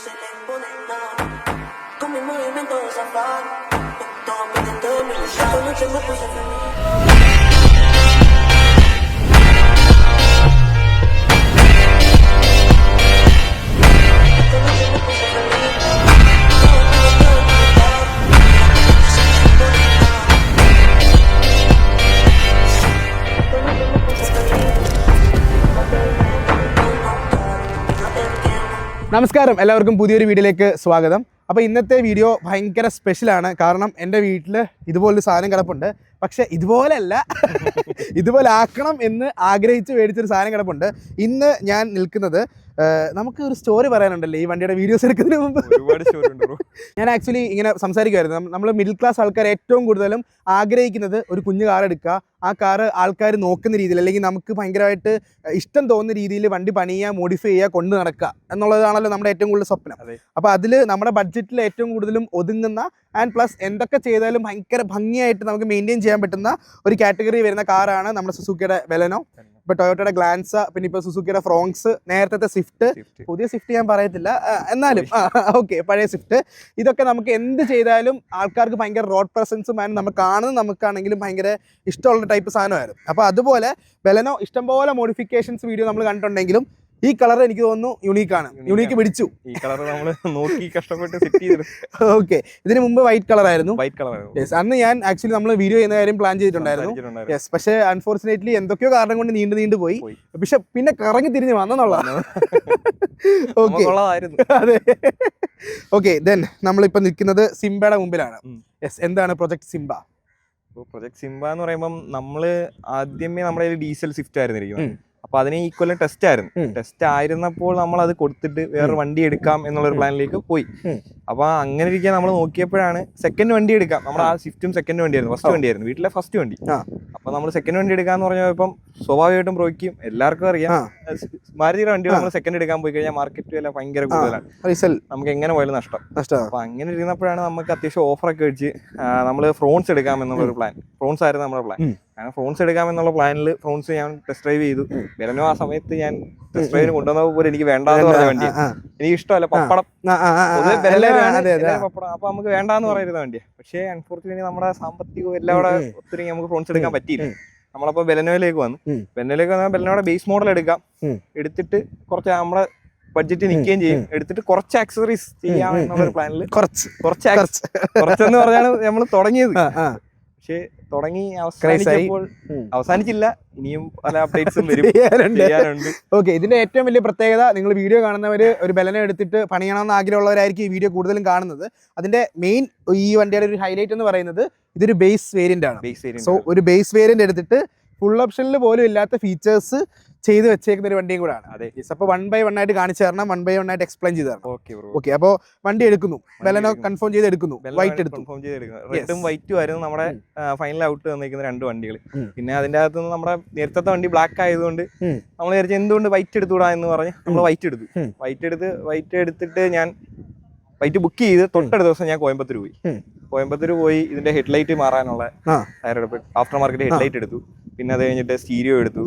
se le pone nada. Con mi movimiento de safari, todo pendiente de mi lucha. Esta noche me puse feliz. Esta noche me puse feliz. Todo pendiente de mi lucha. Se le pone nada. Esta noche me puse feliz. നമസ്കാരം, എല്ലാവർക്കും പുതിയൊരു വീഡിയോയിലേക്ക് സ്വാഗതം. അപ്പോൾ ഇന്നത്തെ video ഭയങ്കര സ്പെഷ്യലാണ്. കാരണം എൻ്റെ വീട്ടിൽ ഇതുപോലൊരു സാധനം കിടപ്പുണ്ട്. പക്ഷേ ഇതുപോലെയല്ല, ഇതുപോലെ ആക്കണം എന്ന് ആഗ്രഹിച്ച് മേടിച്ചൊരു സാധനം കിടപ്പുണ്ട്. ഇന്ന് ഞാൻ നിൽക്കുന്നത്, നമുക്ക് ഒരു സ്റ്റോറി പറയാനുണ്ടല്ലോ ഈ വണ്ടിയുടെ വീഡിയോസ് എടുക്കുന്നതിന് മുമ്പ്. ഒരുപാട് സ്റ്റോറി ഉണ്ട്. ഞാൻ ആക്ച്വലി ഇങ്ങനെ സംസാരിക്കുമായിരുന്നു, നമ്മൾ മിഡിൽ ക്ലാസ് ആൾക്കാർ ഏറ്റവും കൂടുതലും ആഗ്രഹിക്കുന്നത് ഒരു കുഞ്ഞു കാർ എടുക്കുക, ആ കാറ് ആൾക്കാർ നോക്കുന്ന രീതിയിൽ അല്ലെങ്കിൽ നമുക്ക് ഭയങ്കരമായിട്ട് ഇഷ്ടം തോന്നുന്ന രീതിയിൽ വണ്ടി പണിയുക, മോഡിഫൈ ചെയ്യുക, കൊണ്ട് നടക്കുക എന്നുള്ളതാണല്ലോ നമ്മുടെ ഏറ്റവും കൂടുതൽ സ്വപ്നം. അപ്പോൾ അതിൽ നമ്മുടെ ബഡ്ജറ്റിൽ ഏറ്റവും കൂടുതലും ഒതുങ്ങുന്ന ആൻഡ് പ്ലസ് എന്തൊക്കെ ചെയ്താലും ഭയങ്കര ഭംഗിയായിട്ട് നമുക്ക് മെയിൻറ്റെയിൻ ചെയ്യാൻ പറ്റുന്ന ഒരു കാറ്റഗറി വരുന്ന കാറാണ് നമ്മുടെ സുസുക്കിയുടെ ബലെനോ. ഇപ്പോൾ ടൊയോട്ടയുടെ ഗ്ലാൻസ, പിന്നെ ഇപ്പോൾ സുസുക്കിയുടെ ഫ്രോങ്സ്, നേരത്തെ സ്വിഫ്റ്റ്, പുതിയ സ്വിഫ്റ്റ് ഞാൻ പറയത്തില്ല എന്നാലും ഓക്കെ, പഴയ സ്വിഫ്റ്റ്. ഇതൊക്കെ നമുക്ക് എന്ത് ചെയ്താലും ആൾക്കാർക്ക് ഭയങ്കര റോഡ് പ്രസൻസും ആൻഡ് നമ്മൾ കാണുന്നത് നമുക്കാണെങ്കിലും ഭയങ്കര ഇഷ്ടമുള്ള ടൈപ്പ് സാധനമായിരുന്നു. അപ്പോൾ അതുപോലെ ബലെനോ ഇഷ്ടംപോലെ മോഡിഫിക്കേഷൻസ് വീഡിയോ നമ്മൾ കണ്ടിട്ടുണ്ടെങ്കിലും ഈ കളർ എനിക്ക് തോന്നുന്നു യുണീക്കാണ്. യുണീക്ക് പിടിച്ചു. ഈ കളർ നമ്മൾ നോക്കി കഷ്ടപ്പെട്ട് സെറ്റ് ചെയ്തു. ഓക്കെ, ഇതിന് മുമ്പ് വൈറ്റ് കളർ ആയിരുന്നു. യെസ്, അന്ന് ഞാൻ ആക്ച്വലി നമ്മൾ വീഡിയോ ചെയ്യുന്ന കാര്യം പ്ലാൻ ചെയ്തിട്ടുണ്ടായിരുന്നു. യെസ്, പക്ഷേ അൺഫോർച്ചുനേറ്റ്ലി എന്തൊക്കെയോ കാരണം കൊണ്ട് നീണ്ടു പോയി. പക്ഷെ പിന്നെ കറങ്ങി തിരിഞ്ഞ് വന്നെന്നുള്ളതാണ്. ഓക്കെ, അതെ. ഓക്കെ, ദെൻ നമ്മളിപ്പോൾ നിൽക്കുന്നത് സിംബയുടെ മുമ്പിലാണ്. യെസ്, എന്താണ് പ്രൊജക്ട് സിംബ? പ്രൊജക്ട് സിംബ എന്ന് പറയുമ്പോൾ നമ്മള് ആദ്യമേ നമ്മുടെ ഡീസൽ സ്വിഫ്റ്റ് ആയിരുന്നിരിക്കും. അപ്പൊ അതിന് ഈക്വൽ ടെസ്റ്റ് ആയിരുന്നു. ടെസ്റ്റ് ആയിരുന്നപ്പോൾ നമ്മൾ അത് കൊടുത്തിട്ട് വേറെ വണ്ടി എടുക്കാം എന്നുള്ളൊരു പ്ലാനിലേക്ക് പോയി. അപ്പൊ അങ്ങനെ ഇരിക്കാൻ നമ്മൾ നോക്കിയപ്പോഴാണ് സെക്കൻഡ് വണ്ടി എടുക്കാം. നമ്മുടെ ആ സ്വിഫ്റ്റും സെക്കൻഡ് വണ്ടിയായിരുന്നു, ഫസ്റ്റ് വണ്ടിയായിരുന്നു, വീട്ടിലെ ഫസ്റ്റ് വണ്ടി. അപ്പൊ നമ്മൾ സെക്കൻഡ് വണ്ടി എടുക്കാന്ന് പറഞ്ഞപ്പം സ്വാഭാവികമായിട്ടും ബ്രോയ്ക്കും എല്ലാവർക്കും അറിയാം, മാരുതിയുടെ വണ്ടി നമ്മൾ സെക്കൻഡ് എടുക്കാൻ പോയി കഴിഞ്ഞാൽ മാർക്കറ്റ് വില ഭയങ്കര കൂടുതലാണ്, നമുക്ക് എങ്ങനെ പോയാലും നഷ്ടം. അപ്പൊ അങ്ങനെ ഇരുന്നപ്പോഴാണ് നമുക്ക് അത്യാവശ്യം ഓഫറൊക്കെ വെച്ച് നമ്മൾ ഫ്രോൺസ് എടുക്കാം എന്നുള്ളൊരു പ്ലാൻ. ഫ്രോൺസ് ആയിരുന്നു നമ്മുടെ പ്ലാൻ. ഞാൻ ഫ്രോൺസ് എടുക്കാമെന്നുള്ള പ്ലാനിൽ ഫ്രോൺസ് ഞാൻ ടെസ്റ്റ് ഡ്രൈവ് ചെയ്തു. ബലെനോ ആ സമയത്ത് ഞാൻ ടെസ്റ്റ് ഡ്രൈവിന് കൊണ്ടുവന്നപ്പോൾ പോലും എനിക്ക് വേണ്ടാന്ന് പറഞ്ഞ വണ്ടി, എനിക്ക് ഇഷ്ടമല്ല പപ്പടം, പപ്പടം. അപ്പൊ നമുക്ക് വേണ്ടാന്ന് പറയുന്ന വണ്ടിയാ. പക്ഷേ അൺഫോർച്ചുനേറ്റ്ലി നമ്മുടെ സാമ്പത്തികവും എല്ലാം കൂടെ ഒത്തിരി നമുക്ക് ഫ്രോൺസ് എടുക്കാൻ പറ്റിയില്ല. നമ്മളപ്പോ ബലെനോയിലേക്ക് വന്നു. ബലെനോയിലേക്ക് വന്നാൽ ബലെനോയുടെ ബേസ് മോഡൽ എടുക്കാം, എടുത്തിട്ട് കുറച്ച് നമ്മുടെ ബഡ്ജറ്റ് നിൽക്കുകയും ചെയ്യും, എടുത്തിട്ട് കുറച്ച് ആക്സസറീസ് ചെയ്യാം എന്നുള്ളൊരു പ്ലാനിൽ കുറച്ചെന്ന് പറഞ്ഞാണ് നമ്മൾ തുടങ്ങിയത്. പക്ഷെ തുടങ്ങി അവസാനിച്ചില്ല, ഇനിയും പല അപ്ഡേറ്റ്സും ചെയ്യാനുണ്ട്. ഓക്കെ, ഇതിന്റെ ഏറ്റവും വലിയ പ്രത്യേകത, നിങ്ങൾ വീഡിയോ കാണുന്നവര് ഒരു ബലെനോ എടുത്തിട്ട് പണിയണമെന്ന് ആഗ്രഹമുള്ളവരായിരിക്കും ഈ വീഡിയോ കൂടുതലും കാണുന്നത്. അതിന്റെ മെയിൻ ഈ വണ്ടിയുടെ ഒരു ഹൈലൈറ്റ് എന്ന് പറയുന്നത് ഇതൊരു ബേസ് വേരിയന്റ് ആണ്. സോ ഒരു ബേസ് വേരിയന്റ് എടുത്തിട്ട് ഫുൾ ഓപ്ഷനിൽ പോലും ഇല്ലാത്ത ഫീച്ചേഴ്സ് ചെയ്ത് വെച്ചേക്കുന്ന ഒരു വണ്ടിയും കൂടാണ്. അപ്പോൾ 1 by 1 ആയിട്ട് കാണിച്ചു തരണം, 1 by 1 ആയിട്ട് എക്സ്പ്ലെയിൻ ചെയ്ത് തരണം. ഓക്കെ, അപ്പോൾ വണ്ടി എടുക്കുന്നു, ബലെനോ കൺഫേം ചെയ്ത് എടുക്കുന്നു, വൈറ്റ് എടുത്തു. റെഡും വൈറ്റും ആയിരുന്നു നമ്മുടെ ഫൈനൽ ഔട്ട് വന്നിരിക്കുന്ന രണ്ട് വണ്ടികൾ. പിന്നെ അതിന്റെ അകത്ത് നിന്ന് നമ്മുടെ നേരത്തെ വണ്ടി ബ്ലാക്ക് ആയതുകൊണ്ട് നമ്മൾ വിചാരിച്ചു എന്തുകൊണ്ട് വൈറ്റ് എടുത്തുകൂടാ എന്ന് പറഞ്ഞ് നമ്മൾ വൈറ്റ് എടുത്തു. വൈറ്റ് എടുത്തിട്ട് ഞാൻ വൈറ്റ് ബുക്ക് ചെയ്ത് തൊട്ടടുത്ത ദിവസം ഞാൻ കോയമ്പത്തൂർ പോയി ഇതിന്റെ ഹെഡ്ലൈറ്റ് മാറാനുള്ള തയ്യാറെടുപ്പ്, ആഫ്റ്റർ മാർക്കറ്റ് ഹെഡ്ലൈറ്റ് എടുത്തു. പിന്നെ അത് കഴിഞ്ഞിട്ട് സ്റ്റീരിയോ എടുത്തു.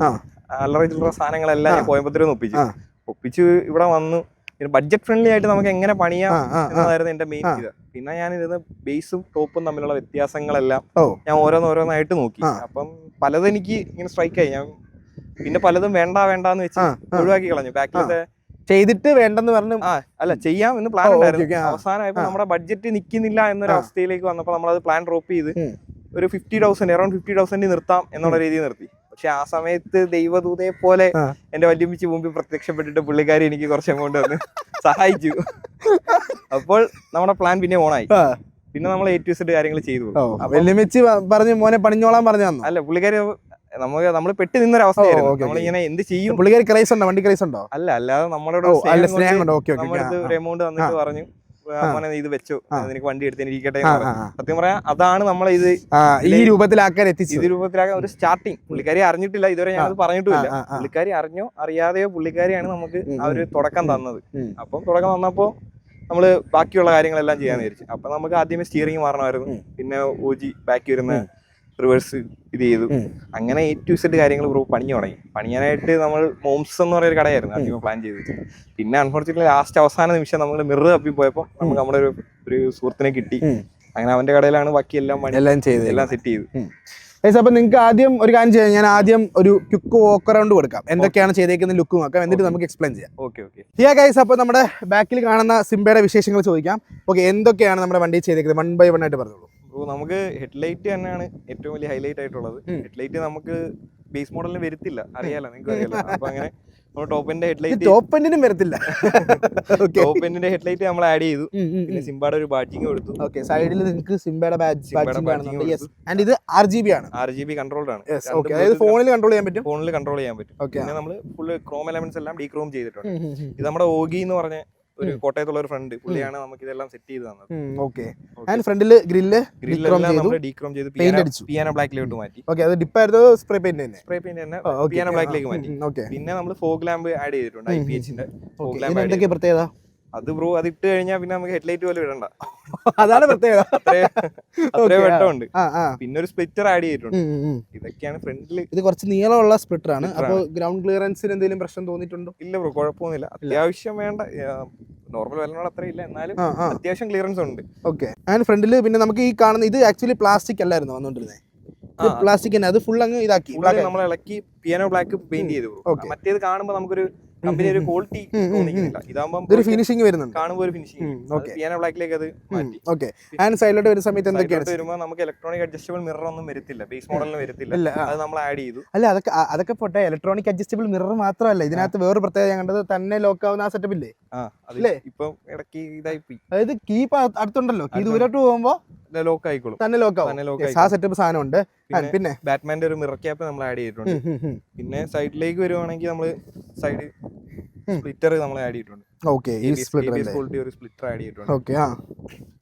അല്ലറ ചില്ലറ സാധനങ്ങളെല്ലാം ഞാൻ കോയമ്പത്തൂരിൽ നിന്ന് ഒപ്പിച്ച് ഇവിടെ വന്നു. പിന്നെ ബഡ്ജറ്റ് ഫ്രണ്ട്ലി ആയിട്ട് നമുക്ക് എങ്ങനെ പണിയാം എന്നതായിരുന്നു എന്റെ മെയിൻ ഇത്. പിന്നെ ഞാൻ ഇതിന് ബേസും ടോപ്പും തമ്മിലുള്ള വ്യത്യാസങ്ങളെല്ലാം ഞാൻ ഓരോന്നായിട്ട് നോക്കി. അപ്പം പലതും എനിക്ക് ഇങ്ങനെ സ്ട്രൈക്കായി. ഞാൻ പിന്നെ പലതും വേണ്ടാന്ന് വെച്ച് ഒഴിവാക്കി കളഞ്ഞു. ബാക്കിലത്തെ ചെയ്തിട്ട് വേണ്ടെന്ന് പറഞ്ഞു, അല്ല ചെയ്യാം എന്ന് പ്ലാൻ ഉണ്ടായിരുന്നു. അവസാനമായപ്പോൾ നമ്മുടെ ബഡ്ജറ്റ് നിൽക്കുന്നില്ല എന്നൊരു അവസ്ഥയിലേക്ക് വന്നപ്പോൾ നമ്മളത് പ്ലാൻ ഡ്രോപ്പ് ചെയ്ത് ഒരു 50,000 അറൌണ്ട് 50,000 നിർത്താം എന്നുള്ള രീതിയിൽ നിർത്തി. പക്ഷെ ആ സമയത്ത് ദൈവദൂതയെ പോലെ എന്റെ വല്യമ്മിച്ച് മുമ്പിൽ പ്രത്യക്ഷപ്പെട്ടിട്ട് പുള്ളിക്കാരി എനിക്ക് കുറച്ച് എമൗണ്ട് വന്ന് സഹായിച്ചു. അപ്പോൾ നമ്മുടെ പ്ലാൻ പിന്നെ ഓണായി. പിന്നെ നമ്മൾ A to Z കാര്യങ്ങൾ ചെയ്തു. വല്യമ്മിച്ച് പറഞ്ഞു മോനെ പണിഞ്ഞോളാൻ പറഞ്ഞു. അല്ല, പുള്ളിക്കാരി നമ്മൾ പെട്ട് നിന്നൊരവസ്ഥയായിരുന്നു. നമ്മളിങ്ങനെ എന്ത് ചെയ്യും. പുള്ളിക്കാരി ക്രൈസ് ഉണ്ടോ, വണ്ടി ക്രൈസ് ഉണ്ടോ? അല്ലാതെ നമ്മളോട് ഒരു എമൗണ്ട് വന്നിട്ട് പറഞ്ഞു ഇത് വെച്ചോ, എനിക്ക് വണ്ടി എടുത്തിരിക്കട്ടെ. സത്യം പറയാം, അതാണ് നമ്മളെ ഈ രൂപത്തിലാക്കാൻ ഒരു സ്റ്റാർട്ടിങ്. പുള്ളിക്കാരി അറിഞ്ഞിട്ടില്ല ഇതുവരെ, ഞാനത് പറഞ്ഞിട്ടില്ല. പുള്ളിക്കാരി അറിഞ്ഞോ അറിയാതെയോ പുള്ളിക്കാരിയാണ് നമുക്ക് ആ ഒരു തുടക്കം തന്നത്. അപ്പം തുടക്കം തന്നപ്പോ നമ്മള് ബാക്കിയുള്ള കാര്യങ്ങളെല്ലാം ചെയ്യാന്ന് വിചാരിച്ചു. അപ്പൊ നമുക്ക് ആദ്യമേ സ്റ്റിയറിംഗ് മാറണമായിരുന്നു, പിന്നെ OG ബാക്കി വരുന്ന റിവേഴ്സ് ഇത് ചെയ്തു. അങ്ങനെ A to Z കാര്യങ്ങൾ ബ്രോ പണിഞ്ഞു തുടങ്ങി. പണിയാനായിട്ട് നമ്മൾ മോംസ് എന്ന് പറയുന്ന ഒരു കടയായിരുന്നു ആദ്യം പ്ലാൻ ചെയ്തത്. പിന്നെ അൺഫോർച്യുനേറ്റ്ലി ലാസ്റ്റ് അവസാന നിമിഷം നമ്മൾ മിറർ തപ്പി പോയപ്പോൾ നമുക്ക് നമ്മുടെ ഒരു സുഹൃത്തിനെ കിട്ടി. അങ്ങനെ അവന്റെ കടയിലാണ് ബാക്കി എല്ലാം സെറ്റ് ചെയ്തു. അപ്പൊ നിങ്ങൾക്ക് ആദ്യം ഒരു കാര്യം ചെയ്യാം, ഞാൻ ആദ്യം ഒരു ക്വിക്ക് വോക്ക് അറൗണ്ട് കൊടുക്കാം, എന്തൊക്കെയാണ് ചെയ്തേക്കുന്ന ലുക്ക് നോക്കാം, എന്നിട്ട് നമുക്ക് എക്സ്പ്ലെയിൻ ചെയ്യാം. ഓക്കെ ഗൈസ്, അപ്പോൾ നമ്മുടെ ബാക്കിൽ കാണുന്ന സിംബയുടെ വിശേഷങ്ങൾ ചോദിക്കാം. ഓക്കെ, എന്തൊക്കെയാണ് നമ്മുടെ വണ്ടിയിൽ ചെയ്തേക്കുന്നത് 1 by 1 ആയിട്ട് പറഞ്ഞോളൂ. നമുക്ക് ഹെഡ്ലൈറ്റ് തന്നെയാണ് ഏറ്റവും വലിയ ഹൈലൈറ്റ് ആയിട്ടുള്ളത്. ഹെഡ്ലൈറ്റ് നമുക്ക് ബേസ് മോഡലിന് വരത്തില്ല, അറിയാലോ, നിങ്ങൾക്ക് അറിയാലോ. അപ്പൊ അങ്ങനെ ടോപ്പിന്റെ ഹെഡ്ലൈറ്റ് ടോപ്പ് എൻഡിനും വരത്തില്ല. ടോപ്പ് എൻഡിന്റെ ഹെഡ്ലൈറ്റ് നമ്മൾ ആഡ് ചെയ്തു. പിന്നെ സിംബയുടെ ഒരു ബാഡ്ജിങ് കൊടുത്തു. ഓക്കെ, സൈഡിൽ നിങ്ങൾക്ക് സിംബയുടെ ആൻഡ് ഇത് RGB ആണ്. RGB കൺട്രോൾഡ് ആണ്. അതായത് ഫോണിൽ കൺട്രോൾ ചെയ്യാൻ പറ്റും. ഫോണിൽ കൺട്രോൾ ചെയ്യാൻ പറ്റും. പിന്നെ നമ്മൾ ഫുള്ള് ക്രോം എലമെന്റ്സ് എല്ലാം ഡീക്രോം ചെയ്തിട്ടുണ്ട്. ഇത് നമ്മുടെ ഓഗി എന്ന് പറഞ്ഞ ഒരു കോട്ടയത്തുള്ള ഒരു ഫ്രണ്ട്, പുള്ളിയാണ് നമുക്ക് ഇതെല്ലാം സെറ്റ് ചെയ്ത് തന്നത്. ഓക്കെ, ആൻഡ് ഫ്രണ്ടില് ഗ്രില്ലെല്ലാം നമ്മൾ ഡീക്രോം ചെയ്ത് പിയാനോ ബ്ലാക്കിലോട്ട് മാറ്റി. ഓക്കെ, അത് ഡിപ്പ് ആയിരുന്നു സ്പ്രേ പെയിന്റ് തന്നെ? സ്പ്രേ പെയിന്റ് തന്നെ പിയാനോ ബ്ലാക്കിലേക്ക് മാറ്റി. പിന്നെ നമ്മൾ ഫോഗ് ലാമ്പ് ആഡ് ചെയ്തിട്ടുണ്ട്, IPH-ന്റെ ഫോഗ് ലാമ്പ്. എന്തൊക്കെ പ്രത്യേകത? അത് ബ്രോ അത് ഇട്ട് കഴിഞ്ഞാൽ പിന്നെ നമുക്ക് ഹെഡ്ലൈറ്റ് പോലും ഇടണ്ട. അതാണ് പ്രത്യേകത. അത്രയും വെട്ടമുണ്ട്. പിന്നെ ഒരു സ്പ്ലിറ്റർ ആഡ് ചെയ്തിട്ടുണ്ട്. ഇതൊക്കെയാണ് ഫ്രണ്ടില്. ഇത് കുറച്ച് നീളമുള്ള സ്പ്ലിറ്റർ ആണ്. അപ്പോൾ ഗ്രൗണ്ട് ക്ലിയറൻസിന് എന്തെങ്കിലും പ്രശ്നം തോന്നിയിട്ടുണ്ടോ? ഇല്ല ബ്രോ, കുഴപ്പമൊന്നുമില്ല. അത്യാവശ്യം വേണ്ട നോർമൽ വിലനോട് അത്ര ഇല്ല, എന്നാലും അത്യാവശ്യം ക്ലിയറൻസ് ഉണ്ട്. ഓക്കെ, ആൻഡ് ഫ്രണ്ടില് പിന്നെ നമുക്ക് ഈ കാണുന്ന ഇത് ആക്ച്വലി പ്ലാസ്റ്റിക് അല്ലായിരുന്നു വന്നോണ്ടിരുന്നത്. പ്ലാസ്റ്റിക് തന്നെ, അത് ഫുൾ അങ്ങ് ഇതാക്കി നമ്മൾ ഇളക്കി പിയാനോ ബ്ലാക്ക് പെയിന്റ് ചെയ്തു. മറ്റേത് കാണുമ്പോൾ നമുക്കൊരു കമ്പനി ഒരു ക്വാളിറ്റി തോന്നിക്കുന്നില്ല. ഇതാകുമ്പോൾ ഫിനിഷിംഗ് വരുന്നുണ്ട്, കാണുമ്പോൾ ഒരു ഫിനിഷിംഗ്. പിയാനോ ബ്ലാക്കിലേക്ക് അത് മാറ്റി. ഓക്കെ, ആൻഡ് സൈഡിലോട്ട് വരുന്ന സമയത്ത് എന്തൊക്കെയാണ് വരുമ്പോൾ നമുക്ക് ഇലക്ട്രോണിക് അഡ്ജസ്റ്റബിൾ മിറർ ഒന്നും വരത്തില്ല, ബേസ് മോഡലിന് വരത്തില്ല. അത് നമ്മൾ ആഡ് ചെയ്തു. അല്ല, അതൊക്കെ പോട്ടെ, ഇലക്ട്രോണിക് അഡ്ജസ്റ്റബിൾ മിറർ മാത്രമല്ല, ഇതിനകത്ത് വേറെ പ്രത്യേകത കണ്ടത് തന്നെ ലോക്ക് ആവുന്ന ആ സെറ്റപ്പ് ഇല്ലേ? ഇപ്പം ഇടയ്ക്ക് ഇതായി പോയി. അതായത് കീ അടുത്തുണ്ടല്ലോ, കീ ദൂരോട്ട് പോകുമ്പോ ലോക്ക് ആയിക്കോളും, തന്നെ ലോക്ക് ആവും. ആ സെറ്റപ്പ് സാധനം ഉണ്ട്. പിന്നെ ബാറ്റ്മാന്റെ ഒരു മിറർ ക്യാപ്പ് നമ്മൾ ആഡ് ചെയ്തിട്ടുണ്ട്. പിന്നെ സൈഡിലേക്ക് വരുവാണെങ്കിൽ നമ്മൾ സൈഡ് സ്പ്ലിറ്റർ നമ്മൾ ആഡ് ചെയ്തിട്ടുണ്ട്. ഓക്കെ, ഈ സ്പ്ലിറ്റർ ഒരു സ്പ്ലിറ്റർ ആഡ് ചെയ്തിട്ടുണ്ട്. ഓക്കെ,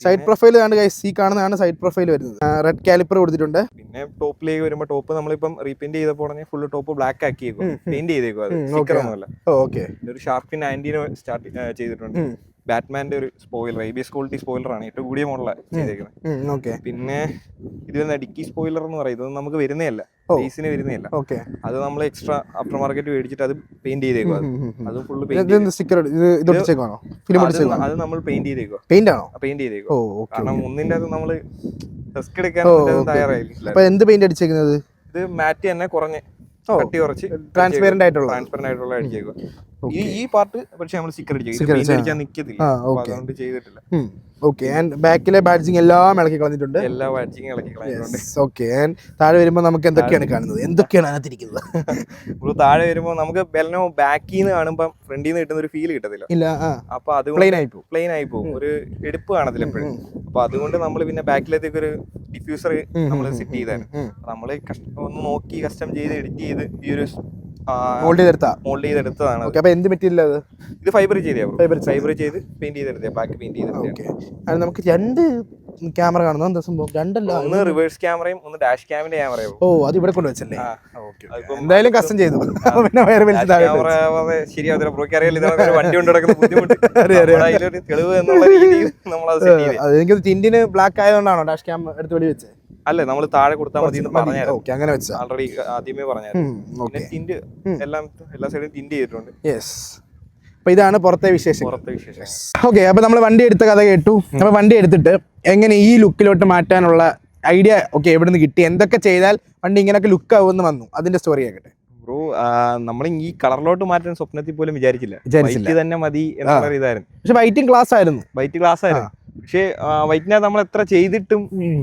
സൈഡ് പ്രൊഫൈൽ ആണ് ഗൈസ്, ഈ കാണുന്നതാണ് സൈഡ് പ്രൊഫൈൽ വരുന്നത്. റെഡ് കാലിപ്പർ കൊടുത്തിട്ടുണ്ട്. പിന്നെ ടോപ്പിലേക്ക് വരുമ്പോൾ ടോപ്പ് നമ്മളിപ്പം റീപെയിന്റ് ചെയ്തപ്പോൾ ഫുള്ള് ടോപ്പ് ബ്ലാക്ക് ആക്കിയേക്കും, പെയിന്റ് ചെയ്തേക്കും. അത് സ്റ്റിക്കർ ഒന്നുമല്ല. ഓക്കെ, ഒരു ഷാർപ്പിൻ 19 സ്റ്റാർട്ട് ചെയ്തിട്ടുണ്ട്. ബാറ്റ്മാന്റെ ഒരു സ്പോയിലർ, ABS ക്വാളിറ്റി സ്പോയിലർ ആണ്, ഏറ്റവും കൂടിയ മോഡലാണ് ചെയ്തേക്കുന്നത്. പിന്നെ ഇത് ഡിക്കി സ്പോയിലർ എന്ന് പറയും, ഇതൊന്നും നമുക്ക് വരുന്നതല്ല, ബേസിന് വരുന്നതല്ല. അത് നമ്മൾ എക്സ്ട്രാ ആഫ്റ്റർ മാർക്കറ്റ് മേടിച്ചിട്ട് അത് പെയിന്റ് ചെയ്തേക്കും. അത് ഫുള്ള് അത് നമ്മൾ പെയിന്റ് ചെയ്തേക്കുക. പെയിന്റ് ചെയ്തേക്കുക. കാരണം ഒന്നിന്റെ അത് നമ്മള് റിസ്ക് എടുക്കാൻ തയ്യാറായില്ല. എന്ത് പെയിന്റ് അടിച്ചേക്കുന്നത്? ഇത് മാറ്റ് തന്നെ കുറഞ്ഞ് കട്ടി കുറച്ച് ട്രാൻസ്പെറന്റ് ആയിട്ടുള്ള അടിച്ചേക്കുക. ഈ പാർട്ട് പക്ഷെ നമ്മൾ സ്റ്റിക്കർ അടിച്ചേക്കും, നിക്കത്തില്ല, അതുകൊണ്ട് ചെയ്തിട്ടില്ല. ഓക്കെ, ആൻഡ് ബാക്കിലെ ബാഡ്ജിങ് എല്ലാം ഇളക്കി കളഞ്ഞിട്ടുണ്ട്. എല്ലാ ബാഡ്ജിങ് ഇളക്കി കളഞ്ഞിട്ടുണ്ട്. ഓക്കെ, ആൻഡ് താഴെ വരുമ്പോൾ നമുക്ക് എന്തൊക്കെയാണ് കാണുന്നത്, എന്തൊക്കെയാണ് അതിനകത്തിരിക്കുന്നത്? താഴെ വരുമ്പോൾ നമുക്ക് ബെലനോ ബാക്കിൽ നിന്ന് കാണുമ്പോൾ ഫ്രണ്ടിൽ നിന്ന് കിട്ടുന്ന ഒരു ഫീൽ കിട്ടത്തില്ല. അപ്പൊ അത് പ്ലെയിൻ ആയി പോകും, ഒരു എടുപ്പ് കാണത്തില്ല എപ്പോഴും. അപ്പൊ അതുകൊണ്ട് നമ്മൾ പിന്നെ ബാക്കിലത്തേക്ക് ഒരു ഡിഫ്യൂസർ നമ്മൾ സെറ്റ് ചെയ്തായിരുന്നു. നമ്മള് ഒന്ന് നോക്കി കസ്റ്റം ചെയ്ത് എഡിറ്റ് ചെയ്ത് ഈ ഒരു മോൾഡ് ചെയ്തെടുത്തതാണ്. എന്ത് മെറ്റീരിയൽ? ഇത് ഫൈബർ ചെയ്ത് പെയിന്റ് ചെയ്തെടുത്ത, ബാക്ക് പെയിന്റ് ചെയ്തെടുത്ത. നമുക്ക് 2 ക്യാമറ കാണുന്നു, എന്താ സംഭവം? 2 അല്ല, ഒന്ന് റിവേഴ്സ് ക്യാമറയും ഒന്ന് ഡാഷ് ക്യാമിന്റെ ക്യാമറയും. അത് ഇവിടെ കൊണ്ടുവച്ചല്ലേ? എന്തായാലും കസ്റ്റം ചെയ്തു. ശരിയാവത്തില്ല, ബ്രോക്ക് അറിയില്ല, വണ്ടി കൊണ്ട് നടക്കുന്ന ബുദ്ധിമുട്ട്. തെളിവ് എന്നുള്ള രീതിയിൽ നമ്മൾ അത് സെറ്റ് ചെയ്തു. എനിക്ക് ടിന്റിന് ബ്ലാക്ക് ആയതുകൊണ്ടാണോ ഡാഷ് ക്യാം എടുത്ത് വെളി വെച്ചത്? അല്ല, നമ്മൾ താഴെ കൊടുത്താൽ മതി എന്ന് പറഞ്ഞായിരുന്നു. അങ്ങനെ വെച്ചാ ആൾറെഡി ആദ്യമേ പറഞ്ഞായിരുന്നു. പിന്നെ ടിന്റ് എല്ലാ സൈഡും ടിന്റ് ചെയ്തിട്ടുണ്ട്. അപ്പൊ ഇതാണ് പുറത്തെ വിശേഷം. ഓക്കെ, അപ്പൊ നമ്മൾ വണ്ടി എടുത്ത കഥ കേട്ടു. അപ്പൊ വണ്ടി എടുത്തിട്ട് എങ്ങനെ ഈ ലുക്കിലോട്ട് മാറ്റാനുള്ള ഐഡിയ എവിടെ നിന്ന് കിട്ടി, എന്തൊക്കെ ചെയ്താൽ വണ്ടി ഇങ്ങനെയൊക്കെ ലുക്ക് ആവുമെന്ന് വന്നു, അതിന്റെ സ്റ്റോറി ആകട്ടെ. ബ്രോ, നമ്മൾ ഈ കളറിലോട്ട് മാറ്റാൻ സ്വപ്നത്തിൽ പോലും വിചാരിച്ചില്ല. വൈറ്റ് തന്നെ മതി എന്നുള്ള ഇതായിരുന്നു. പക്ഷെ വൈറ്റ് ഗ്ലാസ് ആയിരുന്നു. പക്ഷേ വൈറ്റിനകത്ത് നമ്മൾ എത്ര ചെയ്തിട്ടും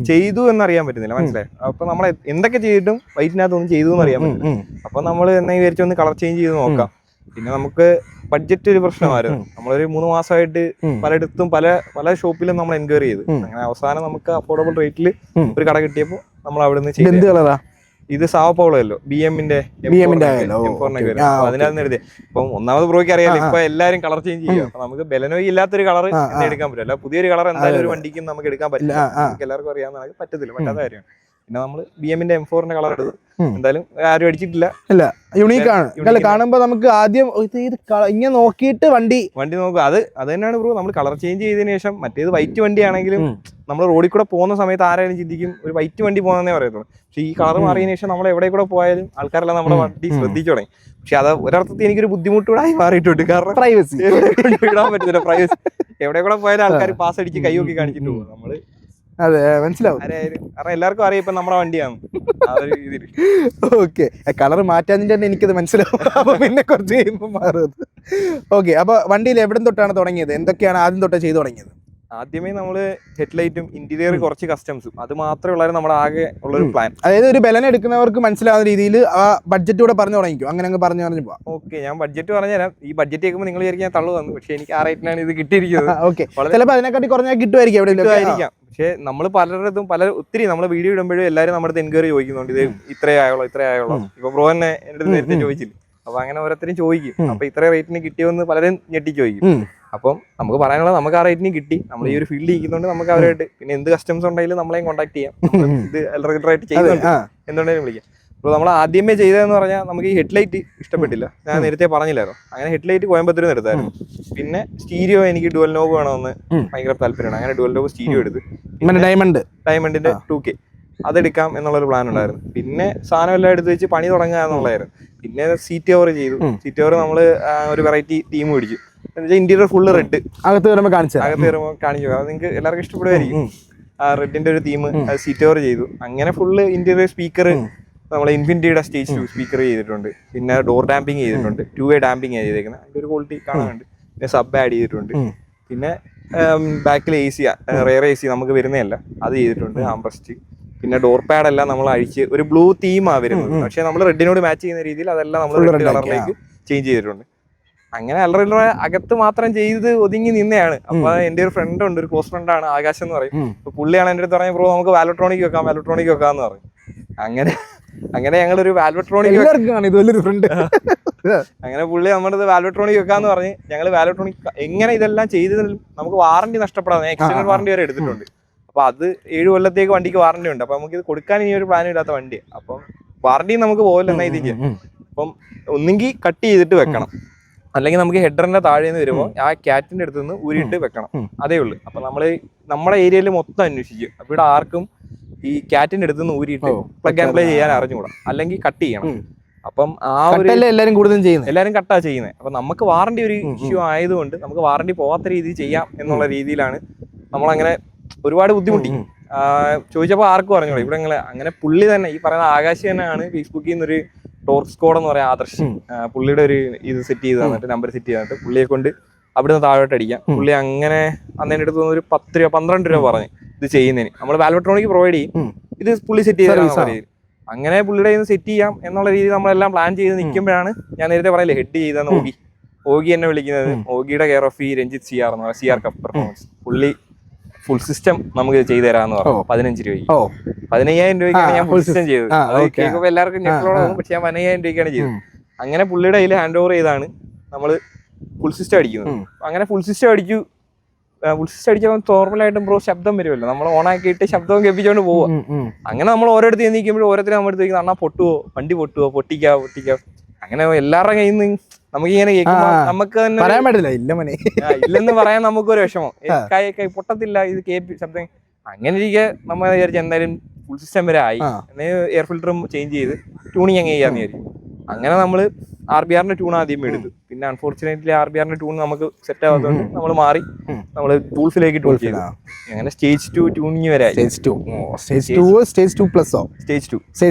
ചെയ്തു എന്നറിയാൻ പറ്റുന്നില്ല, മനസ്സിലായി. അപ്പൊ നമ്മൾ എന്തൊക്കെ ചെയ്തിട്ടും വൈറ്റിനകത്ത് ഒന്നും ചെയ്തു എന്നറിയാൻ പറ്റില്ല. അപ്പൊ നമ്മൾ എന്നാ വിചാരിച്ചൊന്ന് കളർ ചേഞ്ച് ചെയ്ത് നോക്കാം. പിന്നെ നമുക്ക് ബഡ്ജറ്റ് ഒരു പ്രശ്നമായിരുന്നു. നമ്മളൊരു 3 മാസമായിട്ട് പലയിടത്തും പല ഷോപ്പിലും നമ്മൾ എൻക്വയറി ചെയ്തു. അങ്ങനെ അവസാനം നമുക്ക് അഫോർഡബിൾ റേറ്റിൽ ഒരു കട കിട്ടിയപ്പോൾ നമ്മൾ അവിടെ നിന്ന് ചെയ്തു. ഇത് സാവോ പൗളോ അല്ലോ, BM-ന്റെ അതിനകത്ത് എഴുതിയ. ഇപ്പം ഒന്നാമത് ബ്രോയ്ക്ക് അറിയാലോ, ഇപ്പൊ എല്ലാരും കളർ ചേഞ്ച് ചെയ്യും. അപ്പൊ നമുക്ക് ബെലനോ ഇല്ലാത്തൊരു കളർ എടുക്കാൻ പറ്റില്ല, പുതിയൊരു കളർ എന്തായാലും ഒരു വണ്ടിക്കും നമുക്ക് എടുക്കാൻ പറ്റില്ല. നമുക്ക് എല്ലാവർക്കും അറിയാവുന്ന പറ്റത്തില്ല, പറ്റാത്ത കാര്യമാണ്. പിന്നെ നമ്മൾ BM-ന്റെ M4-ന്റെ കളർ എടുത്തു. എന്തായാലും ആരും അടിച്ചിട്ടില്ല. അല്ല, യുണീക്ക് ആണ്. അല്ല, കാണുമ്പോ നമുക്ക് ആദ്യം ഇങ്ങനെ നോക്കിയിട്ട് വണ്ടി നോക്കുക. അത് തന്നെയാണ് ബ്രോ, നമ്മൾ കളർ ചേഞ്ച് ചെയ്തതിനു ശേഷം മറ്റേത് വൈറ്റ് വണ്ടി ആണെങ്കിലും നമ്മൾ റോഡിൽ കൂടെ പോകുന്ന സമയത്ത് ആരായാലും ചിന്തിക്കും ഒരു വൈറ്റ് വണ്ടി പോകുന്നതേ പറയത്തുള്ളൂ. പക്ഷെ ഈ കളർ മാറിയതിനു ശേഷം നമ്മൾ എവിടെ കൂടെ പോയാലും ആൾക്കാരെല്ലാം നമ്മുടെ വണ്ടി ശ്രദ്ധിച്ചു തുടങ്ങി. പക്ഷെ അത് ഒരർത്ഥത്തിൽ എനിക്കൊരു ബുദ്ധിമുട്ടൂടായി മാറിയിട്ടുണ്ട്. കാരണം പ്രൈവസി ഇടാൻ പറ്റുന്നില്ല. പ്രൈവസി എവിടെ കൂടെ പോയാലും ആൾക്കാർ പാസ് അടിച്ച് കൈ നോക്കി കാണിച്ചിട്ട് പോകും. നമ്മള് അതെ, മനസ്സിലാവും. കാരണം എല്ലാവർക്കും അറിയാം ഇപ്പൊ നമ്മുടെ വണ്ടിയാണ് ആ ഒരു രീതിയിൽ. ഓക്കെ, കളർ മാറ്റാതിന്റെ തന്നെ എനിക്കത് മനസ്സിലാവും. അപ്പൊ പിന്നെ കുറച്ച് കഴിയുമ്പോൾ മാറുന്നത്. ഓക്കെ, അപ്പൊ വണ്ടിയിൽ എവിടെ തൊട്ടാണ് തുടങ്ങിയത്? എന്തൊക്കെയാണ് ആദ്യം തൊട്ട് ചെയ്തു തുടങ്ങിയത്? ആദ്യമേ നമ്മള് ഹെഡ്ലൈറ്റും ഇന്റീരിയർ കുറച്ച് കസ്റ്റംസും അത് മാത്രമേ ഉള്ളായിരുന്നു നമ്മുടെ ആകെ ഉള്ളൊരു പ്ലാൻ. അതായത് ഒരു ബലന എടുക്കുന്നവർക്ക് മനസ്സിലാവുന്ന രീതിയിൽ ആ ബഡ്ജറ്റ് കൂടെ പറഞ്ഞു തുടങ്ങിക്കും. അങ്ങനെ അങ്ങ് പറഞ്ഞു പോവാം. ഓക്കെ, ഞാൻ ബഡ്ജറ്റ് പറഞ്ഞുതരാം. ഈ ബഡ്ജറ്റ് കേൾക്കുമ്പോൾ നിങ്ങൾ വിചാരിക്കാൻ തള്ളു വന്നു, പക്ഷെ എനിക്ക് ആ റേറ്റിനാണ് ഇത് കിട്ടിയിരിക്കുന്നത്. ഓക്കെ, ചിലപ്പോൾ അതിനെക്കാട്ടി കുറഞ്ഞാൽ കിട്ടുമായിരിക്കും, എവിടെയെങ്കിലും. പക്ഷെ നമ്മൾ പലരുടെതും ഒത്തിരി നമ്മൾ വീഡിയോ ഇടുമ്പോഴും എല്ലാവരും നമ്മുടെ അടുത്ത് എൻക്വയറി ചോദിക്കുന്നുണ്ട്, ഇത് ഇത്രേ ആയുള്ളൂ. ഇപ്പൊ ബ്രോ തന്നെ എന്റെ അടുത്ത് നേരത്തെ ചോദിച്ചില്ല. അപ്പൊ അങ്ങനെ ഓരോരുത്തരും ചോദിക്കും, അപ്പൊ ഇത്ര റേറ്റിന് കിട്ടിയോന്ന് പലരും ഞെട്ടി ചോദിക്കും. അപ്പം നമുക്ക് പറയാനുള്ളത്, നമുക്ക് ആ റേറ്റിന് കിട്ടി. നമ്മൾ ഈ ഒരു ഫീൽഡ് ഇരിക്കുന്നുണ്ട്, നമുക്ക് അവരായിട്ട് പിന്നെ എന്ത് കസ്റ്റംസ് ഉണ്ടെങ്കിലും നമ്മളെയും കോൺടാക്ട് ചെയ്യാം. ഇത് റെഗുലറായിട്ട് ചെയ്യുന്നുണ്ട്, എന്തുകൊണ്ടെങ്കിലും വിളിക്കാം. അപ്പോൾ നമ്മൾ ആദ്യമേ ചെയ്തതെന്ന് പറഞ്ഞാൽ നമുക്ക് ഈ ഹെഡ്ലൈറ്റ് ഇഷ്ടപ്പെട്ടില്ല. ഞാൻ നേരത്തെ പറഞ്ഞില്ലായിരുന്നു. അങ്ങനെ ഹെഡ്ലൈറ്റ് കോയമ്പത്തൂരിൽ നിന്ന് എടുത്തായിരുന്നു. പിന്നെ സ്റ്റീരിയോ എനിക്ക് ഡുവൽ നോബ് വേണമെന്ന് ഭയങ്കര താല്പര്യമാണ്. അങ്ങനെ ഡുവൽ നോബ് സ്റ്റീരിയോ എടുത്ത് ഡയമണ്ടിന്റെ 2K അതെടുക്കാം എന്നുള്ളൊരു പ്ലാൻ ഉണ്ടായിരുന്നു. പിന്നെ സാധനം എല്ലാം എടുത്ത് വെച്ച് പണി തുടങ്ങുക എന്നുള്ളതായിരുന്നു. പിന്നെ സീറ്റ് കവർ ചെയ്തു. സീറ്റ് കവർ നമ്മൾ ഒരു വെറൈറ്റി തീം പിടിച്ചു. Interior full red. അകത്ത് വരുമ്പോൾ കാണിച്ചു. അത് നിങ്ങൾക്ക് എല്ലാവർക്കും ഇഷ്ടപ്പെടുമായിരിക്കും. ആ റെഡിന്റെ ഒരു തീം സീറ്റ് കവർ ചെയ്തു. അങ്ങനെ ഫുള്ള് ഇന്റീരിയർ സ്പീക്കർ നമ്മൾ ഇൻഫിനിറ്റിയുടെ സ്റ്റേജ് 2 സ്പീക്കർ ചെയ്തിട്ടുണ്ട്. പിന്നെ ഡോർ ഡാമ്പിങ് ചെയ്തിട്ടുണ്ട്. 2-way ഡാമ്പിങ് ചെയ്തേക്കുന്നത്. അതിന്റെ ഒരു ക്വാളിറ്റി കാണാനുണ്ട്. പിന്നെ സബ് ആഡ് ചെയ്തിട്ടുണ്ട്. പിന്നെ ബാക്കിൽ AC റെയർ AC നമുക്ക് വരുന്നതല്ല, അത് ചെയ്തിട്ടുണ്ട്. ആംബ്രസ്റ്റ്. പിന്നെ ഡോർ പാഡ് എല്ലാം നമ്മൾ അഴിച്ച് ഒരു ബ്ലൂ തീമാണ് വരുന്നത്. പക്ഷെ നമ്മൾ റെഡിനോട് മാച്ച് ചെയ്യുന്ന രീതിയിൽ അതെല്ലാം നമ്മൾ റെഡ് കളറിലേക്ക് ചേഞ്ച് ചെയ്തിട്ടുണ്ട്. അങ്ങനെ അല്ലറ അകത്ത് മാത്രം ചെയ്ത് ഒതുങ്ങി നിന്നെയാണ്. അപ്പൊ എന്റെ ഒരു ഫ്രണ്ട് ഉണ്ട്, ഒരു ക്ലോസ് ഫ്രണ്ടാണ്, ആകാശ് എന്ന് പറയും. അപ്പൊ പുള്ളിയാണ് എന്റെ അടുത്ത് പറഞ്ഞ ബ്രോ നമുക്ക് വാൽവട്രോണിക് വെക്കാന്ന് പറയും. അങ്ങനെ ഞങ്ങളൊരു വാൽവട്രോണിക് അങ്ങനെ പുള്ളി നമ്മുടെ വാൽവട്രോണിക് വെക്കാന്ന് പറഞ്ഞ് ഞങ്ങൾ വാൽവട്രോണിക് എങ്ങനെ ഇതെല്ലാം ചെയ്തതിൽ നമുക്ക് വാറണ്ടി നഷ്ടപ്പെടാതെ എക്സ്റ്റൻഡ് വാറണ്ടി വരെ എടുത്തിട്ടുണ്ട്. അപ്പൊ അത് 7 കൊല്ലത്തേക്ക് വണ്ടിക്ക് വാറണ്ടി ഉണ്ട്. അപ്പൊ നമുക്ക് ഇത് കൊടുക്കാൻ ഇനി ഒരു പ്ലാനും ഇല്ലാത്ത വണ്ടി. അപ്പം വാറണ്ടി നമുക്ക് പോകില്ല എന്നാ ഇതിക്ക്. അപ്പം ഒന്നെങ്കിൽ കട്ട് ചെയ്തിട്ട് വെക്കണം, അല്ലെങ്കിൽ നമുക്ക് ഹെഡറിന്റെ താഴെ നിന്ന് വരുമ്പോൾ ആ ക്യാറ്റിന്റെ അടുത്ത് നിന്ന് ഊരിയിട്ട് വെക്കണം. അതേ ഉള്ളൂ. അപ്പൊ നമ്മുടെ ഏരിയയിൽ മൊത്തം അന്വേഷിക്കും. അപ്പൊ ഇവിടെ ആർക്കും ഈ ക്യാറ്റിന്റെ അടുത്ത് നിന്ന് ഊരിയിട്ട് പ്ലഗ് ആൻഡ് പ്ലേ ചെയ്യാൻ അറിഞ്ഞുകൂടാ, അല്ലെങ്കിൽ കട്ട് ചെയ്യണം. അപ്പം ആ ഒരു എല്ലാവരും കട്ടാ ചെയ്യുന്നത്. അപ്പൊ നമുക്ക് വാറണ്ടി ഒരു ഇഷ്യൂ ആയതുകൊണ്ട് നമുക്ക് വാറണ്ടി പോവാത്ത രീതിയിൽ ചെയ്യാം എന്നുള്ള രീതിയിലാണ് നമ്മളങ്ങനെ ഒരുപാട് ബുദ്ധിമുട്ടി. ചോദിച്ചപ്പോൾ ആർക്കും അറിഞ്ഞോളൂ ഇവിടെ. അങ്ങനെ പുള്ളി തന്നെ ഈ പറയുന്ന ആകാശ് തന്നെയാണ് ഫേസ്ബുക്കിൽ നിന്നൊരു ടോർക്ക് സ്ക്വാഡ് എന്ന് പറയാം ആദർശ്, പുള്ളിയുടെ ഒരു ഇത് സെറ്റ് ചെയ്ത് തന്നിട്ട് നമ്പർ സെറ്റ് ചെയ്ത് തന്നിട്ട് പുള്ളിയെ കൊണ്ട് അവിടുന്ന് താഴോട്ട് അടിക്കാം. പുള്ളി അങ്ങനെ അന്നേൻ്റെ അടുത്ത് ഒരു 10 രൂപ 12 രൂപ പറഞ്ഞ് ഇത് ചെയ്യുന്നതിന്. നമ്മൾ വാൽവട്രോണിക് പ്രൊവൈഡ് ചെയ്യും, ഇത് പുള്ളി സെറ്റ് ചെയ്ത് അങ്ങനെ പുള്ളിയുടെ കയ്യിൽ നിന്ന് സെറ്റ് ചെയ്യാം എന്നുള്ള രീതിയിൽ നമ്മളെല്ലാം പ്ലാൻ ചെയ്ത് നിൽക്കുമ്പോഴാണ് ഞാൻ നേരത്തെ പറയില്ലേ ഹെഡ് ചെയ്തെന്ന് ഓഗി എന്നെ വിളിക്കുന്നത്. ഓഗിയുടെ കെയർ ഓഫ് ഈ രഞ്ജിത്ത് CR എന്ന് പറയാം, CR കപ്പ് പെർഫോമൻസ്. പുള്ളി ഫുൾ സിസ്റ്റം നമുക്ക് ചെയ്തു തരാന്ന് പറഞ്ഞു. 15 രൂപയ്ക്ക് 15,000 രൂപയ്ക്കാണ് ഞാൻ ഫുൾ സിസ്റ്റം ചെയ്തത്. അത് കേൾക്കുമ്പോൾ എല്ലാവർക്കും ഞെട്ടലോടാകും, പക്ഷെ ഞാൻ 15,000 രൂപയ്ക്കാണ് ചെയ്തത്. അങ്ങനെ പുള്ളിയുടെ കയ്യിൽ ഹാൻഡ് ഓവർ ചെയ്താണ് നമ്മൾ ഫുൾ സിസ്റ്റം അടിക്കുന്നത്. അങ്ങനെ ഫുൾ സിസ്റ്റം അടിച്ചു. ഫുൾ സിസ്റ്റം അടിച്ചപ്പോൾ നോർമലായിട്ടും ബ്രോ ശബ്ദം വരുമല്ലോ, നമ്മൾ ഓണാക്കിയിട്ട് ശബ്ദവും കേൾപ്പിച്ചുകൊണ്ട് പോവുക. അങ്ങനെ നമ്മൾ ഓരോരുത്തർ ചെന്നിരിക്കുമ്പോഴും ഓരോരുത്തരും നമ്മുടെ അടുത്ത് അണ്ണാ പൊട്ടുവോ, വണ്ടി പൊട്ടുവോ, പൊട്ടിക്കാം. അങ്ങനെ എല്ലാവരുടെ കയ്യിൽ നിന്ന് നമുക്കിങ്ങനെ കേൾക്കുമ്പോൾ നമുക്ക് തന്നെ പറയാൻ പറ്റില്ല, ഇല്ലെന്ന് പറയാൻ നമുക്കൊരു വിഷമം. കൈ പൊട്ടത്തില്ല, ഇത് ശബ്ദം. അങ്ങനെ ഇരിക്കെ നമ്മൾ വിചാരിച്ചു എന്തായാലും ഫുൾ സിസ്റ്റം വരെ ആയി, എയർ ഫിൽറ്ററും ചേഞ്ച് ചെയ്ത് ട്യൂണിങ് അങ്ങ് ചെയ്യാന്ന് വിചാരിച്ചു. അങ്ങനെ നമ്മൾ RBRന്റെ ട്യൂൺ ആദ്യം എടുത്തു. പിന്നെ അൺഫോർച്ചുനേറ്റ്ലി RBRന്റെ ട്യൂൺ നമുക്ക് സെറ്റ് ആവാത്തതുകൊണ്ട് നമ്മൾ മാറി നമ്മൾ ടൂൾസിലേക്ക് ട്യൂൺ ചെയ്തു. അങ്ങനെ സ്റ്റേജ് 2 ട്യൂണിങ് വരെ ആയി. സ്റ്റേജ്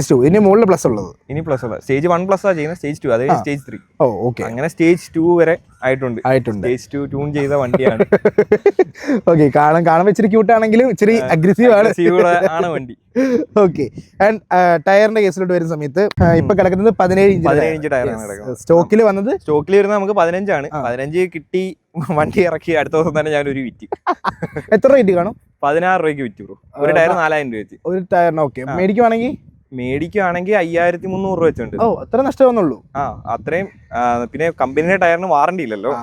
2 ഇനി മുകളിൽ പ്ലസ് ഉള്ളത്. ഇനി പ്ലസ് ഉള്ളത് സ്റ്റേജ് 1 പ്ലസ് ചെയ്യുന്നത്, സ്റ്റേജ് 2 അതായത് സ്റ്റേജ് 3. അങ്ങനെ സ്റ്റേജ് 2 വരെ ആയിട്ടുണ്ട്. സ്റ്റേജ് 2 ട്യൂൺ ചെയ്ത വണ്ടിയാണ്. ഓക്കെ, കാണാൻ ഇച്ചിരി ക്യൂട്ടാണെങ്കിലും ഇച്ചിരി അഗ്രസീവ് ആണ് വണ്ടി. ഓക്കെ, ആൻഡ് ടയറിന്റെ കേസിലോട്ട് വരുന്ന സമയത്ത് ഇപ്പൊ കിടക്കുന്നത് 17 ഇഞ്ച് ടയറാണ്. സ്റ്റോക്കിൽ വരുന്നത് നമുക്ക് 15 ആണ്. 15 കിട്ടി, വണ്ടി ഇറക്കി അടുത്ത ദിവസം തന്നെ ഞാനൊരു വിറ്റ്. എത്ര റേറ്റ് കാണും? 16 രൂപയ്ക്ക് വിറ്റ് ബ്രോ. ഒരു ടയർ 4000 രൂപ വെച്ച്. ഒരു ടയറിന്. ഓക്കെ, മേടിക്കുവാണെങ്കിൽ 5300 രൂപ വെച്ചുണ്ട്. അത്ര നഷ്ടം വന്നുള്ളൂ. അത്രയും. പിന്നെ കമ്പനിയുടെ ടയറിന് വാറണ്ടി ഇല്ലല്ലോ,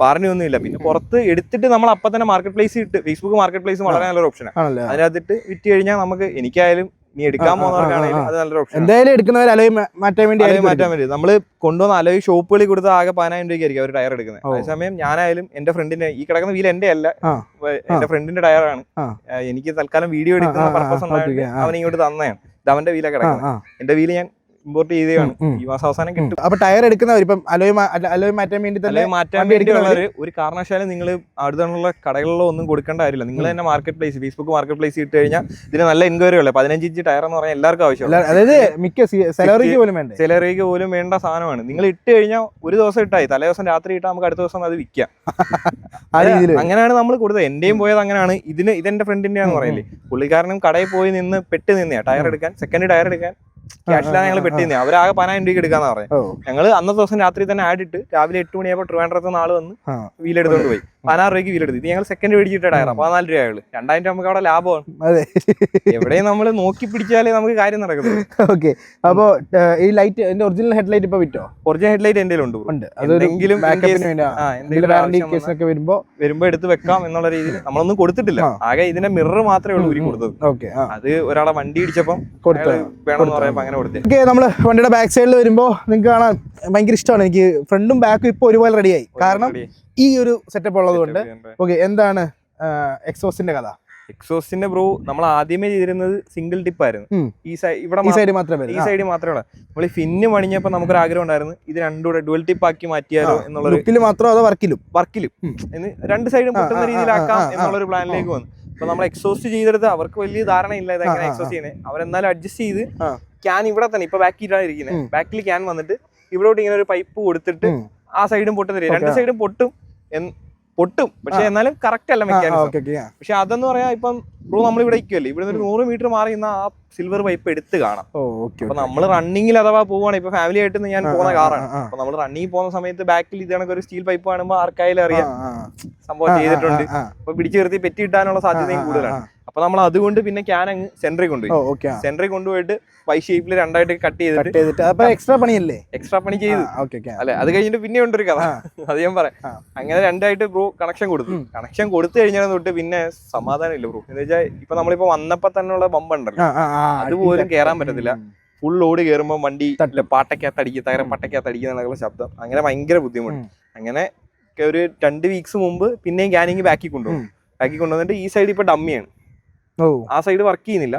വാറണ്ടി ഒന്നും ഇല്ല. പിന്നെ പുറത്ത് എടുത്തിട്ട് നമ്മൾ അപ്പൊ തന്നെ മാർക്കറ്റ് പ്ലേസ് ഇട്ട്, ഫേസ്ബുക്ക് മാർക്കറ്റ് പ്ലേസ് വളരെ നല്ലൊരു ഓപ്ഷനാണ്. അതിനകത്തിട്ട് വിറ്റ് കഴിഞ്ഞാൽ നമുക്ക്, എനിക്കായാലും ഇനി എടുക്കാൻ പോകുന്നവർക്കാണെങ്കിലും അത് നല്ലൊരു ഓപ്ഷൻ. എന്തായാലും എടുക്കുന്നവർ അലോയ് മാറ്റാൻ വേണ്ടി മാറ്റാൻ വേണ്ടി നമ്മള് കൊണ്ടുവന്ന അലോയ് ഷോപ്പുകളിൽ കൊടുത്ത ആകെ 10,000 രൂപയ്ക്കായിരിക്കും അവർ ടയർ എടുക്കുന്നത്. അതേസമയം ഞാനായാലും എന്റെ ഫ്രണ്ടിന്റെ ഈ കിടക്കുന്ന വീൽ എന്റെ അല്ല, എന്റെ ഫ്രണ്ടിന്റെ ടയറാണ്. എനിക്ക് തൽക്കാലം വീഡിയോ എടുക്കുന്ന പർപ്പസ് ഉണ്ടായിട്ട് അവൻ ഇങ്ങോട്ട് തന്നെയാണ്. ഇത് അവന്റെ വീലാണ് കിടക്കുന്നത്. എന്റെ വീല് ഞാൻ ഇമ്പോർട്ട് ചെയ്തതാണ്. ഈ മാസം അവസാനം കിട്ടും. അപ്പൊ ടയർ എടുക്കുന്നവർ ഇപ്പം അലോയ് മാറ്റാൻ വേണ്ടി ഒരു കാരണവശാലും നിങ്ങൾ അടുത്തുള്ള കടകളിലോ ഒന്നും കൊടുക്കേണ്ട കാര്യമില്ല. നിങ്ങൾ തന്നെ market place, Facebook market place ഇട്ട് കഴിഞ്ഞാൽ ഇതിന് നല്ല എൻക്വയറി ഉള്ളത്. 15 ഇഞ്ച് ടയർ എന്ന് പറഞ്ഞാൽ എല്ലാവർക്കും ആവശ്യമാണ്. അതായത് മിക്ക സെലറിക്ക് പോലും വേണ്ട സാധനമാണ്. നിങ്ങൾ ഇട്ട് കഴിഞ്ഞാൽ ഒരു ദിവസം ഇട്ടായി, തലേ ദിവസം രാത്രി ഇട്ടാൽ നമുക്ക് അടുത്ത ദിവസം അത് വിൽക്കാം. അങ്ങനെയാണ് നമ്മൾ കൊടുത്തത്. എന്റെയും പോയത് അങ്ങനെയാണ്. ഇതെന്റെ ഫ്രണ്ടിന്റെ ആണെന്ന് പറയില്ലേ, പുള്ളിക്കാരനും കടയിൽ പോയി നിന്ന് പെട്ട് നിന്നെയാ ടയർ എടുക്കാൻ, സെക്കൻഡ് ടയർ എടുക്കാൻ ക്യാഷിലാണ് ഞങ്ങൾ പെട്ടിരുന്നത്. അവരാകെ 10,000 രൂപയ്ക്ക് എടുക്കാന്ന് പറഞ്ഞു. ഞങ്ങൾ അന്നത്തെ ദിവസം രാത്രി തന്നെ ആഡ് ഇട്ട് രാവിലെ 8 മണിയായപ്പോൾ ട്രിവാൻഡ്രത്ത് നിന്ന് ആള് വന്ന് വീലെടുത്തോണ്ട് പോയി. 16 രൂപയ്ക്ക് വീലെടുത്തു. ഇത് ഞങ്ങൾ സെക്കൻഡ് മേടിച്ചിട്ട ടയർ 14 രൂപയുള്ളൂ. 2,000 നമുക്ക് അവിടെ ലാഭമാണ്. എവിടെയും നമ്മൾ നോക്കി പിടിച്ചാലേ നമുക്ക് കാര്യം നടക്കുന്നത്. ഓക്കെ, അപ്പൊ ഈ ലൈറ്റ് എന്റെ ഒറിജിനൽ ഹെഡ്ലൈറ്റ് ഇപ്പൊ വിറ്റോ? ഒറിജിനൽ ഹെഡ്ലൈറ്റ് എന്റെ ഉണ്ട്. എന്തെങ്കിലും വരുമ്പോ എടുത്ത് വെക്കാം എന്നുള്ള രീതിയിൽ നമ്മളൊന്നും കൊടുത്തിട്ടില്ല. ആകെ ഇതിന്റെ മിറർ മാത്രമേ ഉള്ളൂ ഉരി കൊടുത്തത്. അത് ഒരാളെ വണ്ടി ഇടിച്ചപ്പം വേണമെന്ന് പറയാം അങ്ങനെ കൊടുത്തത്. നമ്മള് വണ്ടിയുടെ ബാക്ക് സൈഡിൽ വരുമ്പോ നിങ്ങൾക്ക് കാണാൻ ഭയങ്കര ഇഷ്ടമാണ്. എനിക്ക് ഫ്രണ്ടും ബാക്കും ഇപ്പൊ ഒരുപോലെ റെഡിയായി. കാരണം ഈ ഒരു സെറ്റപ്പ് ഉള്ളത് കൊണ്ട്. ഓക്കെ, എന്താണ് എക്സോസിന്റെ കഥ? എക്സോസിന്റെ ബ്രോ നമ്മൾ ആദ്യമേ ചെയ്തിരുന്നത് സിംഗിൾ ടിപ്പ് ആയിരുന്നു. ഈ സൈഡ് മാത്രമേ നമ്മൾ ഫിന്ന് പണിഞ്ഞപ്പോ നമുക്കൊരു ആഗ്രഹം ഉണ്ടായിരുന്നു ഇത് രണ്ടുകൂടെ ഡുവൽ ടിപ്പ് ആക്കി മാറ്റിയാലോ എന്നുള്ള മാത്രം അതോ വർക്കിലും രണ്ട് സൈഡും പൊട്ടുന്ന രീതിയിലാക്കാം എന്നുള്ളൊരു പ്ലാനിലേക്ക് വന്നു. അപ്പൊ നമ്മൾ എക്സോസ്റ്റ് ചെയ്തെടുത്ത് അവർക്ക് വലിയ ധാരണയില്ല ഇതെങ്ങനെ എക്സോസ്റ്റ് ചെയ്യുന്നത്. അവരെന്നാലും അഡ്ജസ്റ്റ് ചെയ്ത് ക്യാൻ ഇവിടെ തന്നെ ഇപ്പൊ ബാക്കിലാണ് ഇരിക്കുന്നത്. ബാക്കിൽ ക്യാൻ വന്നിട്ട് ഇവിടോട്ട് ഇങ്ങനെ ഒരു പൈപ്പ് കൊടുത്തിട്ട് ആ സൈഡും പൊട്ടുന്നില്ല, രണ്ട് സൈഡും പൊട്ടും. പക്ഷെ എന്നാലും കറക്റ്റ് അല്ല മെക്കാനിസം. പക്ഷെ അതെന്ന് പറയാ ഇപ്പം ബ്രോ നമ്മൾ ഇവിടെ ഇരിക്കുമല്ലേ, ഇവിടെ ഒരു 100 മീറ്റർ മാറി നിന്ന ആ സിൽവർ പൈപ്പ് എടുത്ത് കാണാം. അപ്പൊ നമ്മൾ റണ്ണിങ്ങിൽ അഥവാ പോവാണ്, ഇപ്പൊ ഫാമിലി ആയിട്ട് ഞാൻ പോകുന്ന കാറാണ്. അപ്പൊ നമ്മൾ റണ്ണിങ് പോകുന്ന സമയത്ത് ബാക്കിൽ ഇതാണെങ്കിൽ ഒരു സ്റ്റീൽ പൈപ്പ് കാണുമ്പോൾ ആർക്കായാലും അറിയാം സംഭവം ചെയ്തിട്ടുണ്ട്. അപ്പൊ പിടിച്ചു നിർത്തി പെറ്റി ഇട്ടാനുള്ള സാധ്യതയും കൂടുതലാണ്. അപ്പൊ നമ്മൾ അതുകൊണ്ട് പിന്നെ ക്യാൻ അങ്ങ് സെന്ററിൽ കൊണ്ടുപോയി. സെന്ററിൽ കൊണ്ടുപോയിട്ട് വൈ ഷേപ്പിൽ രണ്ടായിട്ട് കട്ട് ചെയ്തിട്ട് എക്സ്ട്രാ പണിയല്ലേ? എക്സ്ട്രാ പണി ചെയ്തു അല്ലെ. അത് കഴിഞ്ഞിട്ട് പിന്നെ ഉണ്ടൊരു കഥ, അത് ഞാൻ പറയാം. അങ്ങനെ രണ്ടായിട്ട് ബ്രോ കണക്ഷൻ കൊടുത്തു. കണക്ഷൻ കൊടുത്തു കഴിഞ്ഞാൽ തൊട്ട് പിന്നെ സമാധാനം ഇല്ല ബ്രോ. എന്ന് വെച്ചാൽ ഇപ്പൊ നമ്മളിപ്പോ വന്നപ്പോ തന്നെയുള്ള ബമ്പുണ്ടല്ലോ, അതുപോലും കേറാൻ പറ്റത്തില്ല. ഫുൾ ലോഡ് കയറുമ്പോൾ വണ്ടി പാട്ടക്കകത്ത് അടിക്കുക, തകരം പാട്ടക്കകത്ത് അടിക്കുന്ന ശബ്ദം, അങ്ങനെ ഭയങ്കര ബുദ്ധിമുട്ട്. അങ്ങനെ ഒരു 2 വീക്സ് മുമ്പ് പിന്നെയും ക്യാനിങ് ബാക്കി കൊണ്ടുവന്നിട്ട് ഈ സൈഡ് ഇപ്പൊ ഡമ്മിയാണ്. ആ സൈഡ് വർക്ക് ചെയ്യുന്നില്ല,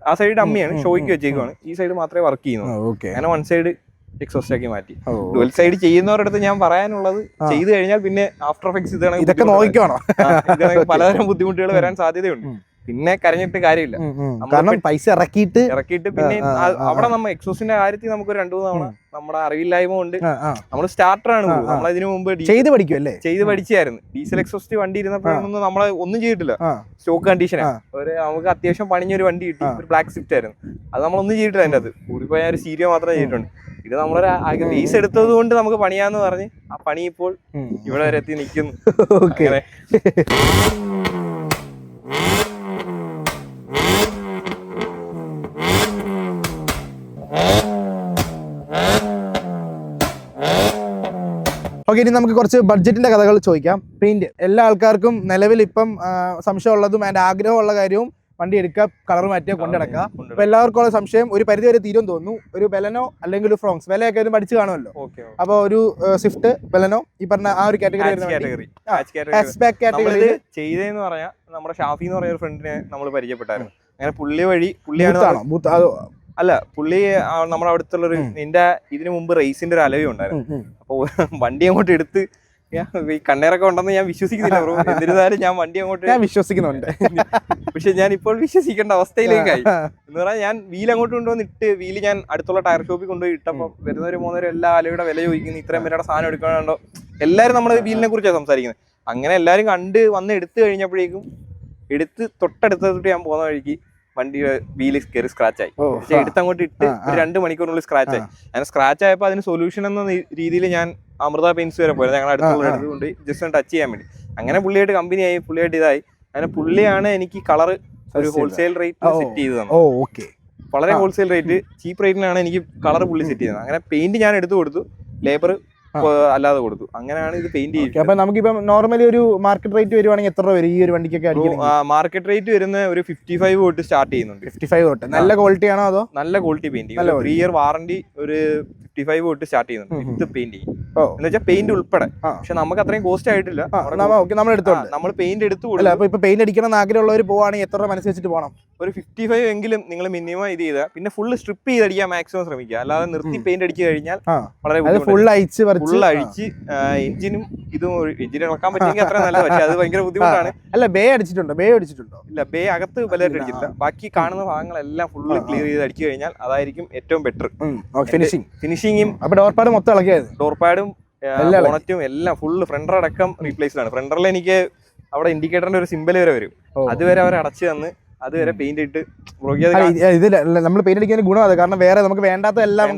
ആ സൈഡ് ഡമ്മിയാണ്, ഷോയ്ക്ക് വെച്ചേക്കുവാണ്. ഈ സൈഡ് മാത്രമേ വർക്ക് ചെയ്യുന്നുള്ളൂ. അങ്ങനെ 1 സൈഡ് എക്സോസ്റ്റ് ആക്കി മാറ്റി. ഡുവൽ സൈഡ് ചെയ്യുന്നവരുടെ അടുത്ത് ഞാൻ പറയാനുള്ളത്, ചെയ്തു കഴിഞ്ഞാൽ പിന്നെ ആഫ്റ്റർ എഫക്ട്സ് ഇതൊക്കെ നോക്കിക്കോണം. പലതരം ബുദ്ധിമുട്ടുകൾ വരാൻ സാധ്യതയുണ്ട്. പിന്നെ കരഞ്ഞിട്ട് കാര്യമില്ല, കാരണം പൈസ ഇറക്കിയിട്ട് പിന്നെ അവിടെ നമ്മ എക്സോസിന്റെ കാര്യത്തിൽ നമുക്ക് 2-3 തവണ നമ്മുടെ അറിവില്ലായ്മ കൊണ്ട് നമ്മൾ സ്റ്റാർട്ടറാണ് നമ്മൾ ഇതിനു മുമ്പ് ചെയ്ത് പഠിച്ചായിരുന്നു. ഡീസൽ എക്സോസ്റ്റ് വണ്ടി ഇരുന്നപ്പോഴൊന്നും നമ്മളെ ഒന്നും ചെയ്തിട്ടില്ല. സ്റ്റോക്ക് കണ്ടീഷനാണ്. നമുക്ക് അത്യാവശ്യം പണിഞ്ഞൊരു വണ്ടി കിട്ടി, ഒരു ബ്ലാക്ക് സ്വിഫ്റ്റ് ആയിരുന്നു. അത് നമ്മളൊന്നും ചെയ്തിട്ടില്ല. അതിന്റെ അത് കൂടിപ്പോ ഞാൻ ഒരു സീരിയോ മാത്രമേ ചെയ്തിട്ടുണ്ട്. ഇത് നമ്മളൊരു ബേസ് എടുത്തത് കൊണ്ട് നമുക്ക് പണിയാന്ന് പറഞ്ഞ് ആ പണി ഇപ്പോൾ ഇവിടെ വരെ എത്തി നിൽക്കുന്നു. ഓക്കെ, ഇനി നമുക്ക് കുറച്ച് ബഡ്ജറ്റിന്റെ കഥകൾ ചോദിക്കാം. പെയിന്റ് എല്ലാ ആൾക്കാർക്കും നിലവിൽ ഇപ്പം സംശയമുള്ളതും അതിന്റെ ആഗ്രഹമുള്ള കാര്യവും വണ്ടി എടുക്കുക, കളർ മാറ്റുക, കൊണ്ടിടക്കുക. അപ്പൊ എല്ലാവർക്കും ഉള്ള സംശയം ഒരു പരിധി വരെ തീരും തോന്നുന്നു. ഒരു ബെലനോ അല്ലെങ്കിൽ ഒരു ഫ്രോങ്സ്, വിലയൊക്കെ പഠിച്ചു കാണുമല്ലോ. അപ്പൊ ഒരു സ്വിഫ്റ്റ്, ബെലനോ, ഈ പറഞ്ഞ ആ ഒരു കാറ്റഗറി ചെയ്തെന്ന് പറഞ്ഞാൽ നമ്മുടെ ഷാഫി എന്ന് പറയുന്ന ഒരു ഫ്രണ്ടിനെ നമ്മൾ പരിചയപ്പെട്ടായിരുന്നു. അങ്ങനെ പുള്ളിയാണ് അല്ല, പുള്ളി നമ്മുടെ അടുത്തുള്ളൊരു നിന്റെ ഇതിനു മുമ്പ് റേസിന്റെ ഒരു അലവി ഉണ്ടായിരുന്നു. അപ്പൊ വണ്ടി അങ്ങോട്ട് എടുത്ത് ഈ കണ്ണേറൊക്കെ ഉണ്ടെന്ന് ഞാൻ വിശ്വസിക്കുന്നില്ല ബ്രോ. എന്നിരുന്നാലും ഞാൻ വണ്ടി അങ്ങോട്ട് വിശ്വസിക്കുന്നുണ്ട്. പക്ഷെ ഞാൻ ഇപ്പോൾ വിശ്വസിക്കേണ്ട അവസ്ഥയിലേക്കായി. എന്ന് പറഞ്ഞാൽ ഞാൻ വീൽ അങ്ങോട്ട് കൊണ്ടുവന്നിട്ട് വീല് ഞാൻ അടുത്തുള്ള ടയർ ഷോപ്പിൽ കൊണ്ടുപോയി ഇട്ടപ്പോൾ വരുന്നവര് 3 എല്ലാ അലയുടെ വില ചോദിക്കുന്നു. ഇത്രയും പേരുടെ സാധനം എടുക്കണോ? എല്ലാവരും നമ്മുടെ വീലിനെ കുറിച്ചാണ് സംസാരിക്കുന്നത്. അങ്ങനെ എല്ലാവരും കണ്ട് വന്ന് എടുത്തു കഴിഞ്ഞപ്പോഴേക്കും തൊട്ടടുത്തോട്ട് ഞാൻ പോകുന്ന വഴിക്ക് വണ്ടിയുടെ വീല് കയറി സ്ക്രാച്ച് ആയി. പക്ഷെ എടുത്തങ്ങോട്ട് ഇട്ട് ഒരു 2 മണിക്കൂറിനുള്ളിൽ സ്ക്രാച്ച് ആയി. അങ്ങനെ സ്ക്രാച്ച് ആയപ്പോൾ അതിന് സൊല്യൂഷൻ എന്ന രീതിയിൽ ഞാൻ അമൃത പെയിന്റ്സ് വരെ പോയത്, ഞങ്ങൾ അടുത്തുള്ള എടുത്തുകൊണ്ട് ജസ്റ്റ് ഒന്ന് ടച്ച് ചെയ്യാൻ വേണ്ടി. അങ്ങനെ പുള്ളിയായിട്ട് കമ്പനിയായി, പുള്ളിയായിട്ട് ഇതായി. അങ്ങനെ പുള്ളിയാണ് എനിക്ക് കളർ ഒരു ഹോൾസെയിൽ റേറ്റ് സെറ്റ് ചെയ്ത് തന്നത്. വളരെ ഹോൾസെയിൽ റേറ്റ്, ചീപ്പ് റേറ്റിനാണ് എനിക്ക് കളർ പുള്ളി സെറ്റ് ചെയ്തത്. അങ്ങനെ പെയിന്റ് ഞാൻ എടുത്തു കൊടുത്തു, ലേബർ അല്ലാതെ കൊടുത്തു. അങ്ങനെയാണ് ഇത് പെയിന്റ് ചെയ്തത്. അപ്പൊ നമുക്കിപ്പം നോർമലി ഒരു മാർക്കറ്റ് റേറ്റ് വരുവാണെങ്കിൽ എത്ര രൂപ വരും ഈ ഒരു വണ്ടിക്കൊക്കെ? മാർക്കറ്റ് റേറ്റ് വരുന്ന ഒരു 55 തൊട്ട് സ്റ്റാർട്ട് ചെയ്യുന്നുണ്ട്. 55 തൊട്ട്. നല്ല ക്വാളിറ്റി ആണോ അതോ? നല്ല ക്വാളിറ്റി പെയിന്റ് 3 ഇയർ വാറണ്ടി ഒരു 55 തൊട്ട് സ്റ്റാർട്ട് ചെയ്യുന്നുണ്ട് വിത്ത് പെയിന്റ് എന്ന് വെച്ചാൽ പെയിന്റ് ഉൾപ്പെടെ. പക്ഷെ നമുക്ക് അത്രയും കോസ്റ്റ് ആയിട്ടില്ല, നമ്മൾ പെയിന്റ് എടുത്തു കൊടുക്കും. അപ്പൊ ഇപ്പൊ പെയിന്റ് അടിക്കണം എന്ന് ആഗ്രഹമുള്ളവർ പോവാണെങ്കിൽ എത്ര രൂപ മനസ്സിൽ പോകണം? ഒരു 55 എങ്കിലും നിങ്ങൾ മിനിമം ഇത് ചെയ്താൽ പിന്നെ ഫുള്ള് സ്ട്രിപ്പ് ചെയ്ത് അടിക്കാൻ മാക്സിമം ശ്രമിക്കുക. അല്ലാതെ നിർത്തി പെയിന്റ് അടിച്ചു കഴിഞ്ഞാൽ വളരെ ഫുൾ അഴിച്ച് എഞ്ചിനും ഇതും എഞ്ചിൻ ഇളക്കാൻ പറ്റുമെങ്കിൽ അത്ര നല്ലത്. പക്ഷെ അത് ഭയങ്കര ബുദ്ധിമുട്ടാണ്. അല്ല, ബേ അടിച്ചിട്ടുണ്ടോ? ഇല്ല, ബേ അകത്ത് വലുതായിട്ട് അടിച്ചിട്ടില്ല. ബാക്കി കാണുന്ന ഭാഗങ്ങളെല്ലാം ഫുള്ള് ക്ലിയർ ചെയ്ത് അടിച്ചു കഴിഞ്ഞാൽ അതായിരിക്കും ഏറ്റവും ബെറ്റർ ഫിനിഷിങ്ങും. അപ്പൊ ഡോർ പാഡ് മൊത്തം ഇളക്കിയത്? ഡോർ പാഡും ബോണറ്റും എല്ലാം ഫുള്ള് ഫ്രണ്ടർ അടക്കം റീപ്ലേസ്ഡ് ആണ്. ഫ്രണ്ടറിൽ എനിക്ക് അവിടെ ഇൻഡിക്കേറ്ററിന്റെ ഒരു സിമ്പൽ വരെ വരും, അതുവരെ അവർ അടച്ചു തന്ന് അതുവരെ പെയിന്റ് ഇട്ട് നമ്മൾ പെയിന്റ് അടിക്കുന്ന ഗുണം അത്. കാരണം വേറെ നമുക്ക് വേണ്ടാത്ത എല്ലാം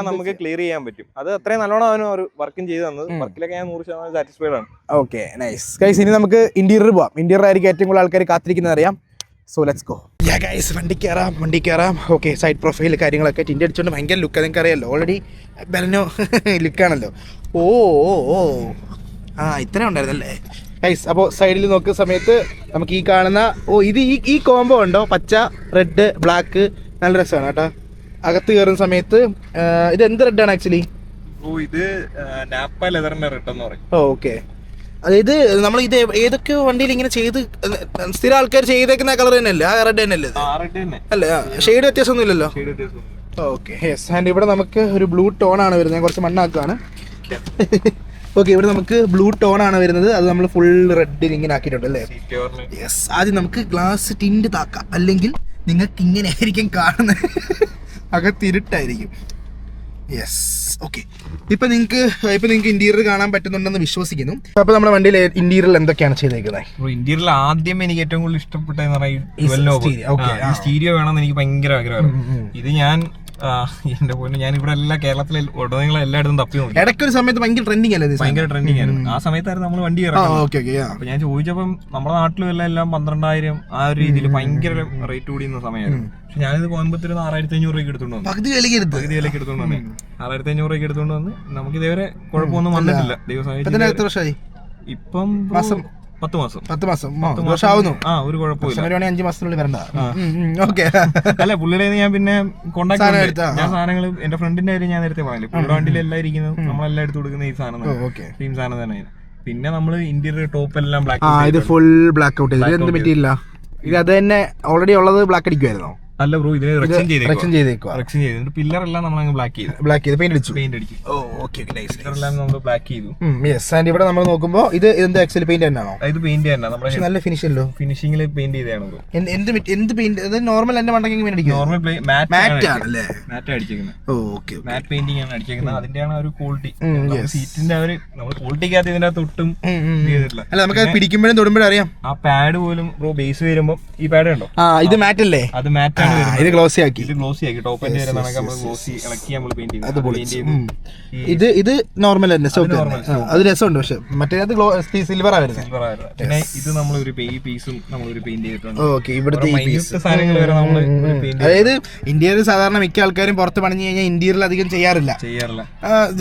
നമുക്ക് ക്ലിയർ ചെയ്യാൻ പറ്റും. അത് അത്രയും നല്ലോണം അവന് ഒരു വർക്കും ചെയ്ത് തന്നത്. വർക്കിലൊക്കെ ഞാൻ 100% സാറ്റിസ്ഫൈഡ് ആണ്. Okay, nice guys. ഇനി നമുക്ക് ഇന്റീരിയർ പോവാം. ഇന്റീരിയർ ആയിരിക്കും ഏറ്റവും കൂടുതൽ ആൾക്കാർ കാത്തിരിക്കുന്നത് അറിയാം. So let's go. Yeah guys, വണ്ടി കയറാം. ഓക്കെ, സൈഡ് പ്രൊഫൈൽ കാര്യങ്ങളൊക്കെ ടിൻഡ് അടിച്ചുകൊണ്ട് ഭയങ്കര ലുക്ക്. നിങ്ങൾക്ക് അറിയാമല്ലോ, ഓൾറെഡി ബെലനോ ലുക്കാണല്ലോ. ഓ ഇത്രയും ഉണ്ടായിരുന്നല്ലേ ഗൈസ്. അപ്പോൾ സൈഡിൽ നോക്കുന്ന സമയത്ത് നമുക്ക് ഈ കാണുന്ന ഇത് ഈ കോംബോ ഉണ്ടോ? പച്ച, റെഡ്, ബ്ലാക്ക്, നല്ല രസമാണ് കേട്ടോ. അകത്ത് കയറുന്ന സമയത്ത് ഇത് എന്ത് റെഡാണ് ആക്ച്വലി? ഇത് നാപ്പ ലെതറിന്റെ റെഡ് എന്ന് പറയും. ഓക്കെ, അതായത് നമ്മൾ ഇത് ഏതൊക്കെ വണ്ടിയിൽ ഇങ്ങനെ ചെയ്ത് സ്ഥിരം ആൾക്കാർ ചെയ്തേക്കുന്ന കളർ തന്നെയല്ലേ? ആ റെഡ് തന്നെയല്ലേ? അല്ലേ, ഷെയ്ഡ് വ്യത്യാസമൊന്നും ഇല്ലല്ലോ. Okay, yes. ആൻഡ് ഇവിടെ നമുക്ക് ഒരു ബ്ലൂ ടോൺ ആണ് വരുന്നത്. ഞാൻ കുറച്ച് മണ്ണാക്കാണ്. ഓക്കെ, ഇവിടെ നമുക്ക് ബ്ലൂ ടോൺ ആണ് വരുന്നത്. അത് നമ്മൾ ഫുൾ റെഡിൽ ഇങ്ങനെ ആക്കിയിട്ടുണ്ട് അല്ലേ? യെസ്. ആദ്യം നമുക്ക് ഗ്ലാസ് ടിൻഡ് താക്കാം, അല്ലെങ്കിൽ നിങ്ങൾക്ക് ഇങ്ങനെ ആയിരിക്കും കാണുന്നത്, അകത്തിരുട്ടായിരിക്കും. യെസ്. ഓക്കെ, ഇപ്പൊ നിങ്ങൾക്ക് ഇന്റീരിയർ കാണാൻ പറ്റുന്നുണ്ടെന്ന് വിശ്വസിക്കുന്നു. അപ്പൊ നമ്മുടെ വണ്ടിയിൽ ഇന്റീരിയർ എന്തൊക്കെയാണ് ചെയ്തേക്കുന്നത്? ഇന്റീരിയർ ആദ്യം എനിക്ക് ഏറ്റവും കൂടുതൽ ഇഷ്ടപ്പെട്ടതെന്ന് പറഞ്ഞാൽ സ്റ്റീരിയോ വേണമെന്ന് എനിക്ക് ഭയങ്കര ആഗ്രഹമായിരുന്നു. ഇത് ഞാൻ എന്റെ പോലെ ഞാൻ ഇവിടെ എല്ലാ കേരളത്തിലെ ഉടനീളം എല്ലായിടത്തും തപ്പി നോക്കി. ഇടയ്ക്കൊരു സമയത്ത് ഭയങ്കര ട്രെൻഡിങ് അല്ലേ? ഭയങ്കര ട്രെൻഡിങ് ആയിരുന്നു. ആ സമയത്തായിരുന്നു നമ്മൾ വണ്ടി ഇറങ്ങുന്നത്. അപ്പൊ ഞാൻ ചോദിച്ചപ്പം നമ്മുടെ നാട്ടിലും എല്ലാം 12,000 ആ ഒരു രീതിയിൽ ഭയങ്കര റേറ്റ് കൂടിയുന്ന സമയമായിരുന്നു. പക്ഷെ ഞാനിത് കോയമ്പത്തൂർ 6,500 രൂപയ്ക്ക് എടുത്തോണ്ട് വന്നു. പകുതി വിലക്ക് എടുത്തോണ്ട് വന്നേ. 6,500 രൂപയ്ക്ക് എടുത്തോണ്ട് വന്ന് നമുക്ക് ഇതേവരെ കുഴപ്പമൊന്നും വന്നിട്ടില്ല. ദൈവം ഇപ്പം 10 മാസം ഒരു കുഴപ്പമില്ല. 5 മാസത്തിനുള്ളിൽ വരണ്ട. അല്ല, പുള്ളിയുടെ ഞാൻ പിന്നെ കോണ്ടാക്ട് ഞാൻ സാധനങ്ങൾ എന്റെ ഫ്രണ്ടിന്റെ കാര്യം ഞാൻ നേരത്തെ പറഞ്ഞില്ല. പുള്ളിയുടെ വണ്ടിയിൽ എല്ലാം ഇരിക്കുന്നത് നമ്മളെല്ലാം എടുത്ത് കൊടുക്കുന്ന ഈ സാധനം സെയിം സാധനം തന്നെ. പിന്നെ നമ്മള് ഇന്റീരിയർ ടോപ്പ് എല്ലാം ബ്ലാക്ക്. ഇത് ഫുൾ ബ്ലാക്ക് ഔട്ട് ചെയ്ത് എന്ത് പറ്റിയില്ല? ഇത് അത് തന്നെ ഓൾറെഡി ഉള്ളത് ബ്ലാക്ക് അടിക്കുമായിരുന്നോ? അല്ല ബ്രോ, ഇതിന് റെക്ഷൻ ചെയ്തിട്ട് പില്ലർ എല്ലാം നമ്മൾ ബ്ലാക്ക് ചെയ്ത് പെയിന്റ് അടിച്ചു. പില്ലറെല്ലാം നമ്മൾ ബ്ലാക്ക് ചെയ്തു. ആൻഡ് ഇവിടെ നമ്മൾ നോക്കുമ്പോൾ ഇത് എന്ത് ആക്ച്വലി പെയിന്റ് തന്നെയാണോ? ഇത് പെയിന്റ് തന്നെ. നമ്മുടെ നല്ല ഫിനിഷല്ലോ. ഫിനിഷിംഗിൽ പെയിന്റ് ചെയ്താണ്. എന്ത് പെയിന്റ്? നോർമൽ എന്റെ വണ്ടിക്ക് പെയിന്റ് അടിക്കും. നോർമൽ മാറ്റ് ആണല്ലേ? മാറ്റ് അടിച്ചേക്കുന്നത്. മാറ്റ് പെയിന്റിംഗ് ആണ് അടിച്ചേക്കുന്നത്. അതിന്റെയാണ് ഒരു ക്വാളിറ്റി. സീറ്റിന്റെ ഒരു നമ്മൾ ക്വാളിറ്റിക്കകത്ത് ഇതിന്റെ തൊട്ടും ചെയ്തിട്ടില്ല. അല്ല, നമുക്ക് പിടിക്കുമ്പോഴും തൊടുമ്പോഴും അറിയാം. ആ പാഡ് പോലും ബ്രോ ബേസ് വരുമ്പോൾ ഈ പാഡ് ഉണ്ടോ? ഇത് മാറ്റ് അല്ലേ? അത് മാറ്റ്. ഇത് ഗ്ലോസി ആക്കി ടോപ്പ് ഗ്ലോസി ഇളക്കി നമ്മൾ പെയിന്റ് ചെയ്തു. ഇത് നോർമൽ തന്നെ, അത് രസമുണ്ട്. പക്ഷെ മറ്റേത് സിൽവർ ആയിരുന്നു. പിന്നെ ഇത് നമ്മൾ ഒരു പീസും നമ്മളൊരു പെയിന്റ് ചെയ്തിട്ടുണ്ട്. ഓക്കെ, ഇവിടുത്തെ സാധനങ്ങൾ വരെ നമ്മൾ അതായത് ഇന്ത്യയിൽ സാധാരണ മിക്ക ആൾക്കാരും പുറത്ത് പണിഞ്ഞു കഴിഞ്ഞാൽ ഇന്ത്യയിൽ അധികം ചെയ്യാറില്ല.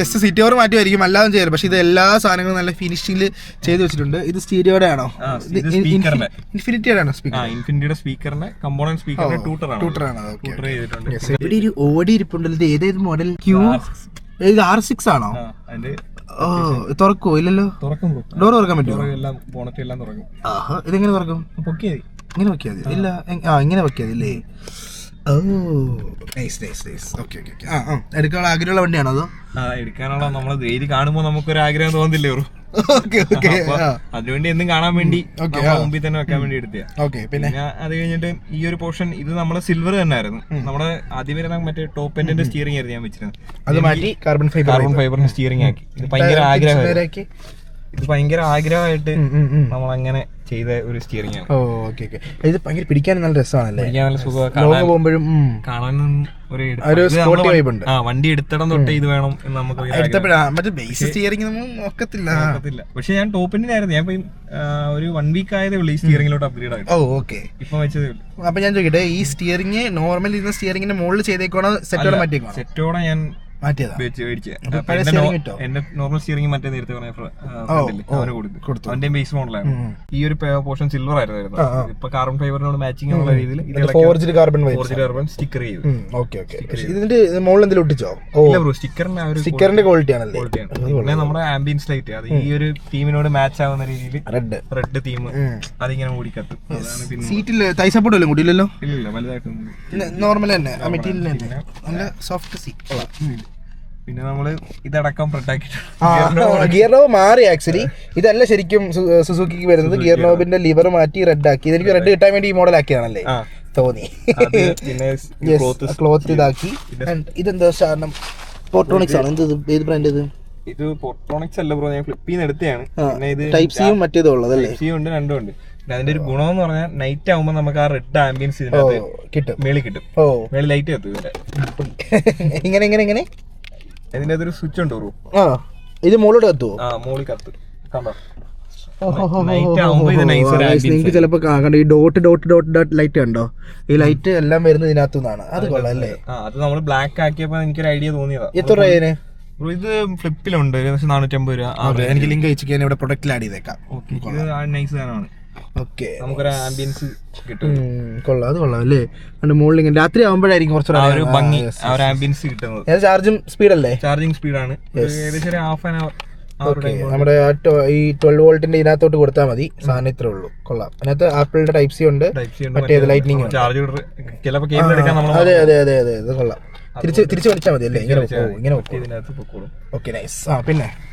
ജസ്റ്റ് സീറ്റ് ഓവർ മാറ്റുമായിരിക്കും, അല്ലാതെ ചെയ്യാറ്. പക്ഷെ ഇത് എല്ലാ സാധനങ്ങളും നല്ല ഫിനിഷിംഗിൽ ചെയ്ത് വെച്ചിട്ടുണ്ട്. ഇത് സ്റ്റീരിയോടെ ആണോ? ഇൻഫിനിറ്റിയുടെ ആണോ സ്പീക്കർ? ഇൻഫിനിറ്റിയുടെ സ്പീക്കറിന്റെ കമ്പോണന്റ് സ്പീക്കറിന്റെ ട്യൂട്ടറാണ്. ഇവിടെ ഒരു ഓടി ഇരിപ്പുണ്ടല്ലോ. ഇത് ഏതേത് മോഡൽ? R6 ആണോ? തുറക്കോ? ഇല്ലല്ലോ. ഡോർ തുറക്കാൻ പറ്റുമോ? ഇതെങ്ങനെ തുറക്കും? ഇങ്ങനെ വെക്കിയാ മതി. ഇല്ല, ഇങ്ങനെ വെക്കിയാ മതി അല്ലേ? ഓ, എടുക്കാനുള്ള ആഗ്രഹമുള്ള വണ്ടിയാണോ അതോ? എടുക്കാനുള്ള നമ്മള് ഡെയിലി കാണുമ്പോ നമുക്കൊരു ആഗ്രഹം തോന്നില്ലേ? അതിനുവേണ്ടി എന്നും കാണാൻ വേണ്ടി മുമ്പിൽ തന്നെ വെക്കാൻ വേണ്ടി എടുത്തയാ. പിന്നെ അത് കഴിഞ്ഞിട്ട് ഈ ഒരു പോർഷൻ ഇത് നമ്മളെ സിൽവർ തന്നെ ആയിരുന്നു. നമ്മുടെ ആദ്യം വരുന്ന മറ്റേ ടോപ്പ് എൻഡിന്റെ സ്റ്റിയറിംഗ് ആയിരുന്നു ഞാൻ വെച്ചിരുന്നത്. അത് മാറ്റി കാർബൺ ഫൈബറിന്റെ സ്റ്റിയറിംഗ് ആക്കി. ഇത് ഭയങ്കര ആഗ്രഹമായിട്ട് നമ്മൾ അങ്ങനെ ചെയ്ത ഒരു സ്റ്റിയറിംഗ് ആണ്. ഇത് ഭയങ്കര പിടിക്കാൻ നല്ല രസമാണല്ലേ? പിടിക്കാൻ നല്ല സുഖം, കാണാനും ഒരു വണ്ടി എടുത്തിടം തൊട്ട് ഇത് വേണം എന്ന് നമുക്ക് ബേസ് സ്റ്റിയറിംഗ് നോക്കത്തില്ല. പക്ഷെ ഞാൻ ടോപ്പിന്റെ ആയിരുന്നു. ഞാൻ ഒരു 1 വീക്ക് ആയതേ ഉള്ളൂ ഈ സ്റ്റിയറിംഗിലോട്ട് അപ്ഗ്രേഡ് ആയി. ഇപ്പൊ വെച്ചതേ ഉള്ളൂ. അപ്പൊ ഞാൻ ചോദിക്കട്ടെ, ഈ സ്റ്റിയറിംഗ് നോർമൽ ഇരുന്ന സ്റ്റിയറിംഗിന്റെ മുകളിൽ ചെയ്തേക്കോണോ സെറ്റോടെ മാറ്റിയേക്കോ? സെറ്റോടെ ഞാൻ മാറ്റിയതാ എന്റെ നോർമൽ സ്റ്റിയറിംഗ് മറ്റേ നേരത്തെ പറഞ്ഞ അവന് കൊടുത്തു. അവന്റെ ബേസ് മോഡലാണ്. ഈ ഒരു പോർഷൻ സിൽവർ ആയിരുന്നു. ഇപ്പൊ കാർബൺ ഫൈബറിനോട് മാച്ചിങ് എന്നുള്ള രീതിയിൽ ഫോർജ്ഡ് കാർബൺ സ്റ്റിക്കർ ചെയ്തു. ഇതിന്റെ മുകളിൽ എന്തെങ്കിലും ഒട്ടിച്ചോ? സ്റ്റിക്കറിന്റെ ക്വാളിറ്റി ആണല്ലേ. പിന്നെ നമ്മുടെ ആംബിയൻസ് ലൈറ്റ്, അത് ഈ ഒരു തീമിനോട് മാച്ച് ആവുന്ന രീതിയിൽ റെഡ് തീം അതിങ്ങനെ മൂടി കത്തും. സീറ്റിൽ തൈ സപ്പോർട്ട് വല്ലതും കൂടിയില്ലല്ലോ? ഇല്ല, വലുതായിട്ടൊന്നും നോർമൽ തന്നെ, മെറ്റീരിയൽ തന്നെ, നല്ല സോഫ്റ്റ് സീറ്റ്. പിന്നെ നമ്മള് ഇതടക്കം ഗിയർ നോബ് മാറി. ആക്ച്വലി ഇതല്ല ശരിക്കും സുസുക്കിക്ക് വരുന്നത്. ഗിയർ നോബിന്റെ ലിവർ മാറ്റി റെഡ് ആക്കി. ഇതെനിക്ക് റെഡ് കിട്ടാൻ വേണ്ടി ഈ മോഡൽ ആക്കിയതാണല്ലേ തോന്നി. ക്ലോത്ത് ഇതാക്കി. ഇതെന്താ സാധനം? പോർട്രോണിക്സ് ആണ്. ഏത് ബ്രാൻഡ് ഇത്? ഇത് പോർട്രോണിക്സ് അല്ല ബ്രോ, ഞാൻ ഫ്ലിപ്പിന്ന് എടുത്തതാണ്. പിന്നെ ഇത് ടൈപ്പ് സിയും മറ്റേതും ഉള്ളതല്ലേ? ടൈപ്പ് സി ഉണ്ട്, രണ്ടും ഉണ്ട്. അതിന്റെ ഒരു ഗുണം എന്ന് പറഞ്ഞാൽ നൈറ്റ് ആവുമ്പോ നമുക്ക് ആ റെഡ് ആംബിയൻസ് ഇതിനകത്ത് കിട്ടും, മേളിൽ കിട്ടും. മേളിൽ ലൈറ്റ് കത്തും ഇതിന്റെ. ഇങ്ങനെ ഇതിന്റെ അതൊരു സ്വിച്ച് ഉണ്ട് ബ്രോ. ഇത് മുകളിലോട്ട് കത്തുവോ? മുകളിൽ കത്തും, കണ്ടോ? നിങ്ങൾക്ക് ചിലപ്പോ ഈ ഡോട്ട് ലൈറ്റ് കണ്ടോ? ഈ ലൈറ്റ് എല്ലാം വരുന്നത് ഇതിനകത്തു നിന്നാണ്. അത് കൊള്ളാം അല്ലേ? അത് നമ്മൾ ബ്ലാക്ക് ആക്കിയപ്പോ എനിക്കൊരു ഐഡിയ തോന്നിയതാ. എത്ര രൂപ ഇത്? ഫ്ലിപ്പിലുണ്ട് 450 രൂപ. എനിക്ക് ലിങ്ക് അയച്ചു, ഇവിടെ പ്രൊഡക്റ്റിൽ ആഡ് ചെയ്തേക്കാം. നൈസ് സാധനമാണ്. നമുക്കൊരു ആംബിയൻസ് കിട്ടും. കൊള്ളാം, അത് കൊള്ളാം അല്ലേ? മുകളിൽ ഇങ്ങനെ രാത്രി ആവുമ്പോഴായിരിക്കും കുറച്ചൊരു ഭംഗി, ആ ഒരു ആംബിയൻസ് കിട്ടുന്നത്. ചാർജിങ് സ്പീഡല്ലേ? ചാർജിങ് സ്പീഡാണ്. ഏകദേശം ഒരു ഹാഫ് ആൻ അവർ. നമ്മുടെ ഈ 12 വോൾട്ടിന്റെ ഇതിനകത്തോട്ട് കൊടുത്താൽ മതി. സാധനം ഇത്രേ ഉള്ളൂ. കൊള്ളാം. അതിനകത്ത് ആപ്പിളിന്റെ ടൈപ്പ് സി ഉണ്ട്, മറ്റേത് ലൈറ്റ്നിങ്. അതെ അതെ അതെ അതെ, ഇത് കൊള്ളാം. തിരിച്ചു വലിച്ചാൽ മതി അല്ലേ? ഇങ്ങനെ ഓക്കെ, നൈസ്.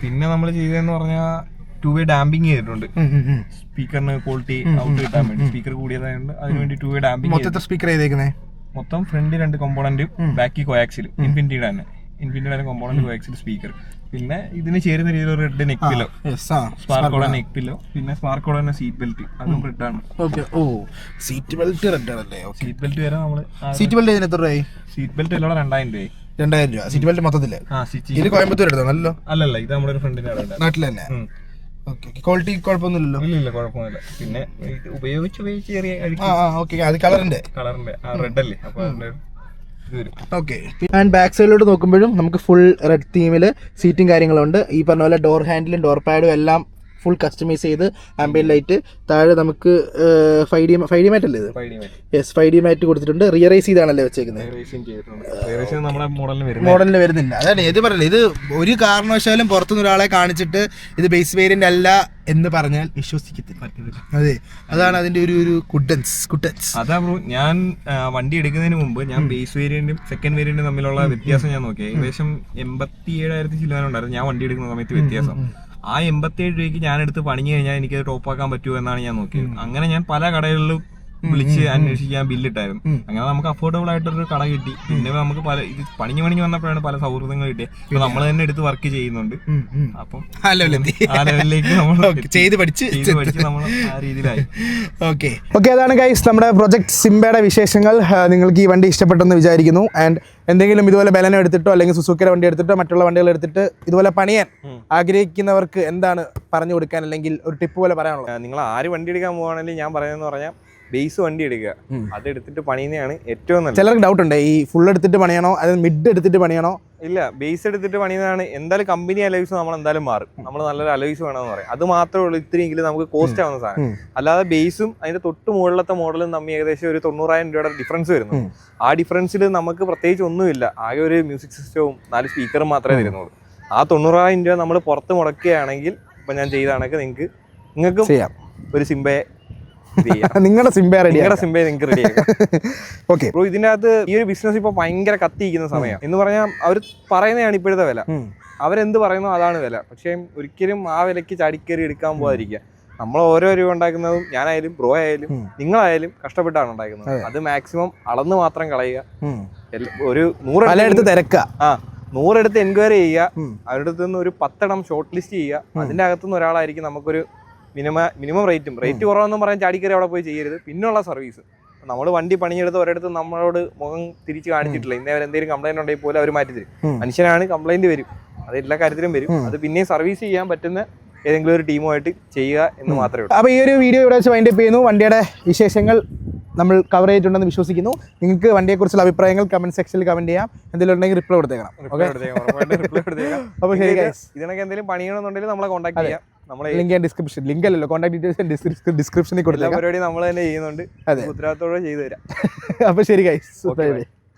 പിന്നെ നമ്മൾ ചെയ്തതെന്ന് പറഞ്ഞാൽ 2-way ഡാമ്പിങ് ചെയ്തിട്ടുണ്ട്. സ്പീക്കറിന് ക്വാളിറ്റി ഔട്ട് കിട്ടാൻ വേണ്ടി. സ്പീക്കർ കൂടിയതായതുകൊണ്ട് അതിനുവേണ്ടി 2-way ഡാമ്പിങ്. മൊത്തത്തിൽ സ്പീക്കർ ചെയ്തേക്കുന്നത് മൊത്തം ഫ്രണ്ട് 2 കോമ്പോണന്റും ബാക്കി കോയാക്സിലും ഇൻഫിനിറ്റിയുടെ കോമ്പോണന്റ് കോയാക്സിൽ സ്പീക്കർ. പിന്നെ ഇതിന് ചേരുന്ന രീതിയിൽ ഒരു റെഡ് നെക്ക് പില്ലോ, സ്പാർക്കോടെ നെക്ക് പില്ലോ, പിന്നെ സ്പാർക്കോടെ തന്നെ സീറ്റ് ബെൽറ്റ്, അതും റെഡ് ആണ്. സീറ്റ് ബെൽറ്റ് റെഡ് ആണല്ലേ? സീറ്റ് ബെൽറ്റ് വരെ നമ്മള് സീറ്റ് ബെൽറ്റ് ഇതിന് എത്ര രൂപ? സീറ്റ് ബെൽറ്റ് എല്ലാം 2000 രൂപ. 2000 രൂപ സീറ്റ് ബെൽറ്റ് മൊത്തത്തില്? ഇത് കോയമ്പത്തൂർ എടുത്താണല്ലോ? അല്ലല്ല, ഇത് നമ്മുടെ ഒരു ഫ്രണ്ടിന്റെ നാട്ടിൽ തന്നെ. ക്വാളിറ്റി കുഴപ്പമൊന്നുമില്ലല്ലോ? ഇല്ല, കുഴപ്പമൊന്നുമില്ല. പിന്നെ ഉപയോഗിച്ച് ചെറിയ അത് കളറിന്റെ റെഡ് അല്ലേ, അപ്പൊ ആൻഡ് ബാക്ക് സൈഡിലോട്ട് നോക്കുമ്പോഴും നമുക്ക് ഫുൾ റെഡ് തീമില് സീറ്റും കാര്യങ്ങളുണ്ട്. ഈ പറഞ്ഞ പോലെ ഡോർ ഹാൻഡിലും ഡോർ പാഡും എല്ലാം ഫുൾ കസ്റ്റമൈസ് ചെയ്ത് ആംബിയൻ ലൈറ്റ്. താഴെ നമുക്ക് 5D മാറ്റ് അല്ലേ ഇത്? യെസ്, 5D മാറ്റ് കൊടുത്തിട്ടുണ്ട്. റിയറൈസ് ചെയ്താണല്ലേ വെച്ചേക്കുന്നത്? മോഡലിന് വരുന്നില്ല. അതാണ് ഇത് പറഞ്ഞില്ല, ഇത് ഒരു കാരണവശാലും പുറത്തുനിന്ന് ഒരാളെ കാണിച്ചിട്ട് ഇത് ബേസ് വേരിയന്റ് അല്ല എന്ന് പറഞ്ഞാൽ വിശ്വസിക്കത്തില്ല. അതെ, അതാണ് അതിന്റെ ഒരു കുട്ടൻസ്. അതാ ബ്രോ, ഞാൻ വണ്ടി എടുക്കുന്നതിന് മുമ്പ് ഞാൻ ബേസ് വേരിയന്റും സെക്കൻഡ് വേരിയന്റും തമ്മിലുള്ള വ്യത്യാസം ഞാൻ നോക്കി. ഏകദേശം 87,000 ചിലവാനുണ്ടായിരുന്നു ഞാൻ വണ്ടി എടുക്കുന്ന സമയത്ത് വ്യത്യാസം. ആ 87 രൂപയ്ക്ക് ഞാൻ എടുത്ത് പണിഞ്ഞു കഴിഞ്ഞാൽ എനിക്കത് ടോപ്പാക്കാൻ പറ്റുമോ എന്നാണ് ഞാൻ നോക്കിയത്. അങ്ങനെ ഞാൻ പല കടകളിലും വിളിച്ച് അന്വേഷിക്കാൻ ബില്ലിട്ടായിരുന്നു. അങ്ങനെ നമുക്ക് അഫോർഡബിൾ ആയിട്ടൊരു കട കിട്ടി. പിന്നെ നമുക്ക് പല ഇത് പണിഞ്ഞു വന്നപ്പോഴാണ് പല സൗഹൃദങ്ങൾ കിട്ടിയത്. ഇപ്പൊ നമ്മൾ തന്നെ എടുത്ത് വർക്ക് ചെയ്യുന്നുണ്ട്. അപ്പം ആ ലെവലിലേക്ക് നമ്മൾ ചെയ്ത് പഠിച്ച് നമ്മൾ ആ രീതിയിലായി. ഓക്കെ, അതാണ് ഗൈസ് നമ്മുടെ പ്രൊജക്ട് സിംബയുടെ വിശേഷങ്ങൾ. നിങ്ങൾക്ക് ഈ വണ്ടി ഇഷ്ടപ്പെട്ടെന്ന് വിചാരിക്കുന്നു. ആൻഡ് എന്തെങ്കിലും ഇതുപോലെ ബലനോ എടുത്തിട്ടോ അല്ലെങ്കിൽ സുസുക്കിയുടെ വണ്ടി എടുത്തിട്ടോ മറ്റുള്ള വണ്ടികൾ എടുത്തിട്ട് ഇതുപോലെ പണിയാൻ ആഗ്രഹിക്കുന്നവർക്ക് എന്താണ് പറഞ്ഞു കൊടുക്കാൻ, അല്ലെങ്കിൽ ഒരു ടിപ്പ് പോലെ പറയാനുള്ളത്? നിങ്ങൾ ആര് വണ്ടി എടുക്കാൻ പോവാണെങ്കിൽ ഞാൻ പറയുന്നതെന്ന് പറഞ്ഞാൽ ബേസ് വണ്ടി എടുക്കുക, അതെടുത്തിട്ട് പണിയുന്നതാണ് ഏറ്റവും നല്ലത്. ചിലർക്ക് ഡൗട്ട് ഉണ്ട്, ഈ ഫുൾ എടുത്തിട്ട് പണിയണോ അത് മിഡ് എടുത്തിട്ട് പണിയണോ? ഇല്ല, ബേസ് എടുത്തിട്ട് പണിയുന്നതാണ്. എന്തായാലും കമ്പനി അലോയ്സ് നമ്മൾ എന്തായാലും മാറും. നമ്മൾ നല്ലൊരു അലോയ്സ് വേണമെന്ന് പറയും. അത് മാത്രമേ ഉള്ളൂ ഇത്രയെങ്കിലും നമുക്ക് കോസ്റ്റ് ആവുന്ന സാധനം. അല്ലാതെ ബേസും അതിന്റെ തൊട്ട് മുകളിലത്തെ മോഡലും തമ്മിൽ ഏകദേശം ഒരു 90,000 രൂപയുടെ ഡിഫറൻസ് വരുന്നു. ആ ഡിഫറൻസിൽ നമുക്ക് പ്രത്യേകിച്ച് ഒന്നുമില്ല. ആകെ ഒരു മ്യൂസിക് സിസ്റ്റവും 4 സ്പീക്കറും മാത്രമേ തരുന്നുള്ളൂ. ആ 90,000 രൂപ നമ്മൾ പുറത്ത് മുടക്കുകയാണെങ്കിൽ ഇപ്പൊ ഞാൻ ചെയ്താണെങ്കിൽ നിങ്ങൾക്കും ചെയ്യാം. ഒരു സിംബയെ നിങ്ങളുടെ സിംബയെ നിങ്ങൾക്ക് റെഡി ആക്കാം. ഓക്കെ ബ്രോ, ഇതിന്റെ അകത്ത് ഈ ഒരു ബിസിനസ് ഇപ്പൊ ഭയങ്കര കത്തിയിരിക്കുന്ന സമയം എന്ന് പറഞ്ഞാൽ അവർ പറയുന്നതാണ് ഇപ്പോഴത്തെ വില. അവരെന്ത് പറയുന്നോ അതാണ് വില. പക്ഷെ ഒരിക്കലും ആ വിലക്ക് ചാടിക്കേറി എടുക്കാൻ പോകാതിരിക്കുക. നമ്മൾ ഓരോ രൂപ ഉണ്ടാക്കുന്നതും ഞാനായാലും ബ്രോ ആയാലും നിങ്ങളായാലും കഷ്ടപ്പെട്ടാണ് ഉണ്ടാക്കുന്നത്. അത് മാക്സിമം അളന്ന് മാത്രം കളയുക. ഒരു 100 എടുത്ത് എൻക്വയറി ചെയ്യുക. അവരുടെ അടുത്ത് നിന്ന് ഒരു 10 എണ്ണം ഷോർട്ട് ലിസ്റ്റ് ചെയ്യുക. അതിന്റെ അകത്തുനിന്ന് ഒരാളായിരിക്കും നമുക്കൊരു മിനിമം റേറ്റ് കുറവെന്നും പറയാൻ ചാടിക്കറി അവിടെ പോയി ചെയ്യരുത്. പിന്നുള്ള സർവീസ്, നമ്മൾ വണ്ടി പണിയെടുത്ത് ഒരിടത്ത് നമ്മളോട് മുഖം തിരിച്ച് കാണിച്ചിട്ടില്ല. ഇന്നേ എന്തെങ്കിലും കംപ്ലൈന്റ് ഉണ്ടെങ്കിൽ പോലും അവർ മാറ്റി തരും. മനുഷ്യനാണ്, കംപ്ലൈന്റ് വരും, അത് എല്ലാ കാര്യത്തിലും വരും. അത് പിന്നെയും സർവീസ് ചെയ്യാൻ പറ്റുന്ന ഏതെങ്കിലും ഒരു ടീമുമായിട്ട് ചെയ്യുക എന്ന് മാത്രമേ ഉള്ളൂ. അപ്പോൾ ഈ ഒരു വീഡിയോ ഇവിടെ വെച്ച് വൈൻഡ് അപ്പ് ചെയ്യുന്നു. വണ്ടിയുടെ വിശേഷങ്ങൾ നമ്മൾ കവർ ചെയ്തിട്ടുണ്ടെന്ന് വിശ്വസിക്കുന്നു. നിങ്ങൾക്ക് വണ്ടിയെക്കുറിച്ചുള്ള അഭിപ്രായങ്ങൾ കമന്റ് സെക്ഷനിൽ കമന്റ് ചെയ്യാം. എന്തെങ്കിലും ഉണ്ടെങ്കിൽ റിപ്ലൈ കൊടുത്തേക്കണം. ഓക്കെ, അപ്പോൾ ശരി ഗൈസ്, ഇതിനൊക്കെ എന്തെങ്കിലും പണിയണമെന്നുണ്ടെങ്കിൽ നമ്മളെ കോൺടാക്ട് ചെയ്യാം. നമ്മളെ ലിങ്ക് ഡിസ്ക്രിപ്ഷൻ, ലിങ്ക് അല്ലല്ലോ, കോൺടാക്ട് ഡീറ്റെയിൽസ് ഡിസ്ക്രിപ്ഷനിൽ കൊടുത്തേക്കാം. പരിപാടി നമ്മൾ തന്നെ ചെയ്യുന്നുണ്ട്, ഉത്തരവാദിത്തോടെ ചെയ്തു തരാം. അപ്പോൾ ശരി ഗൈസ്.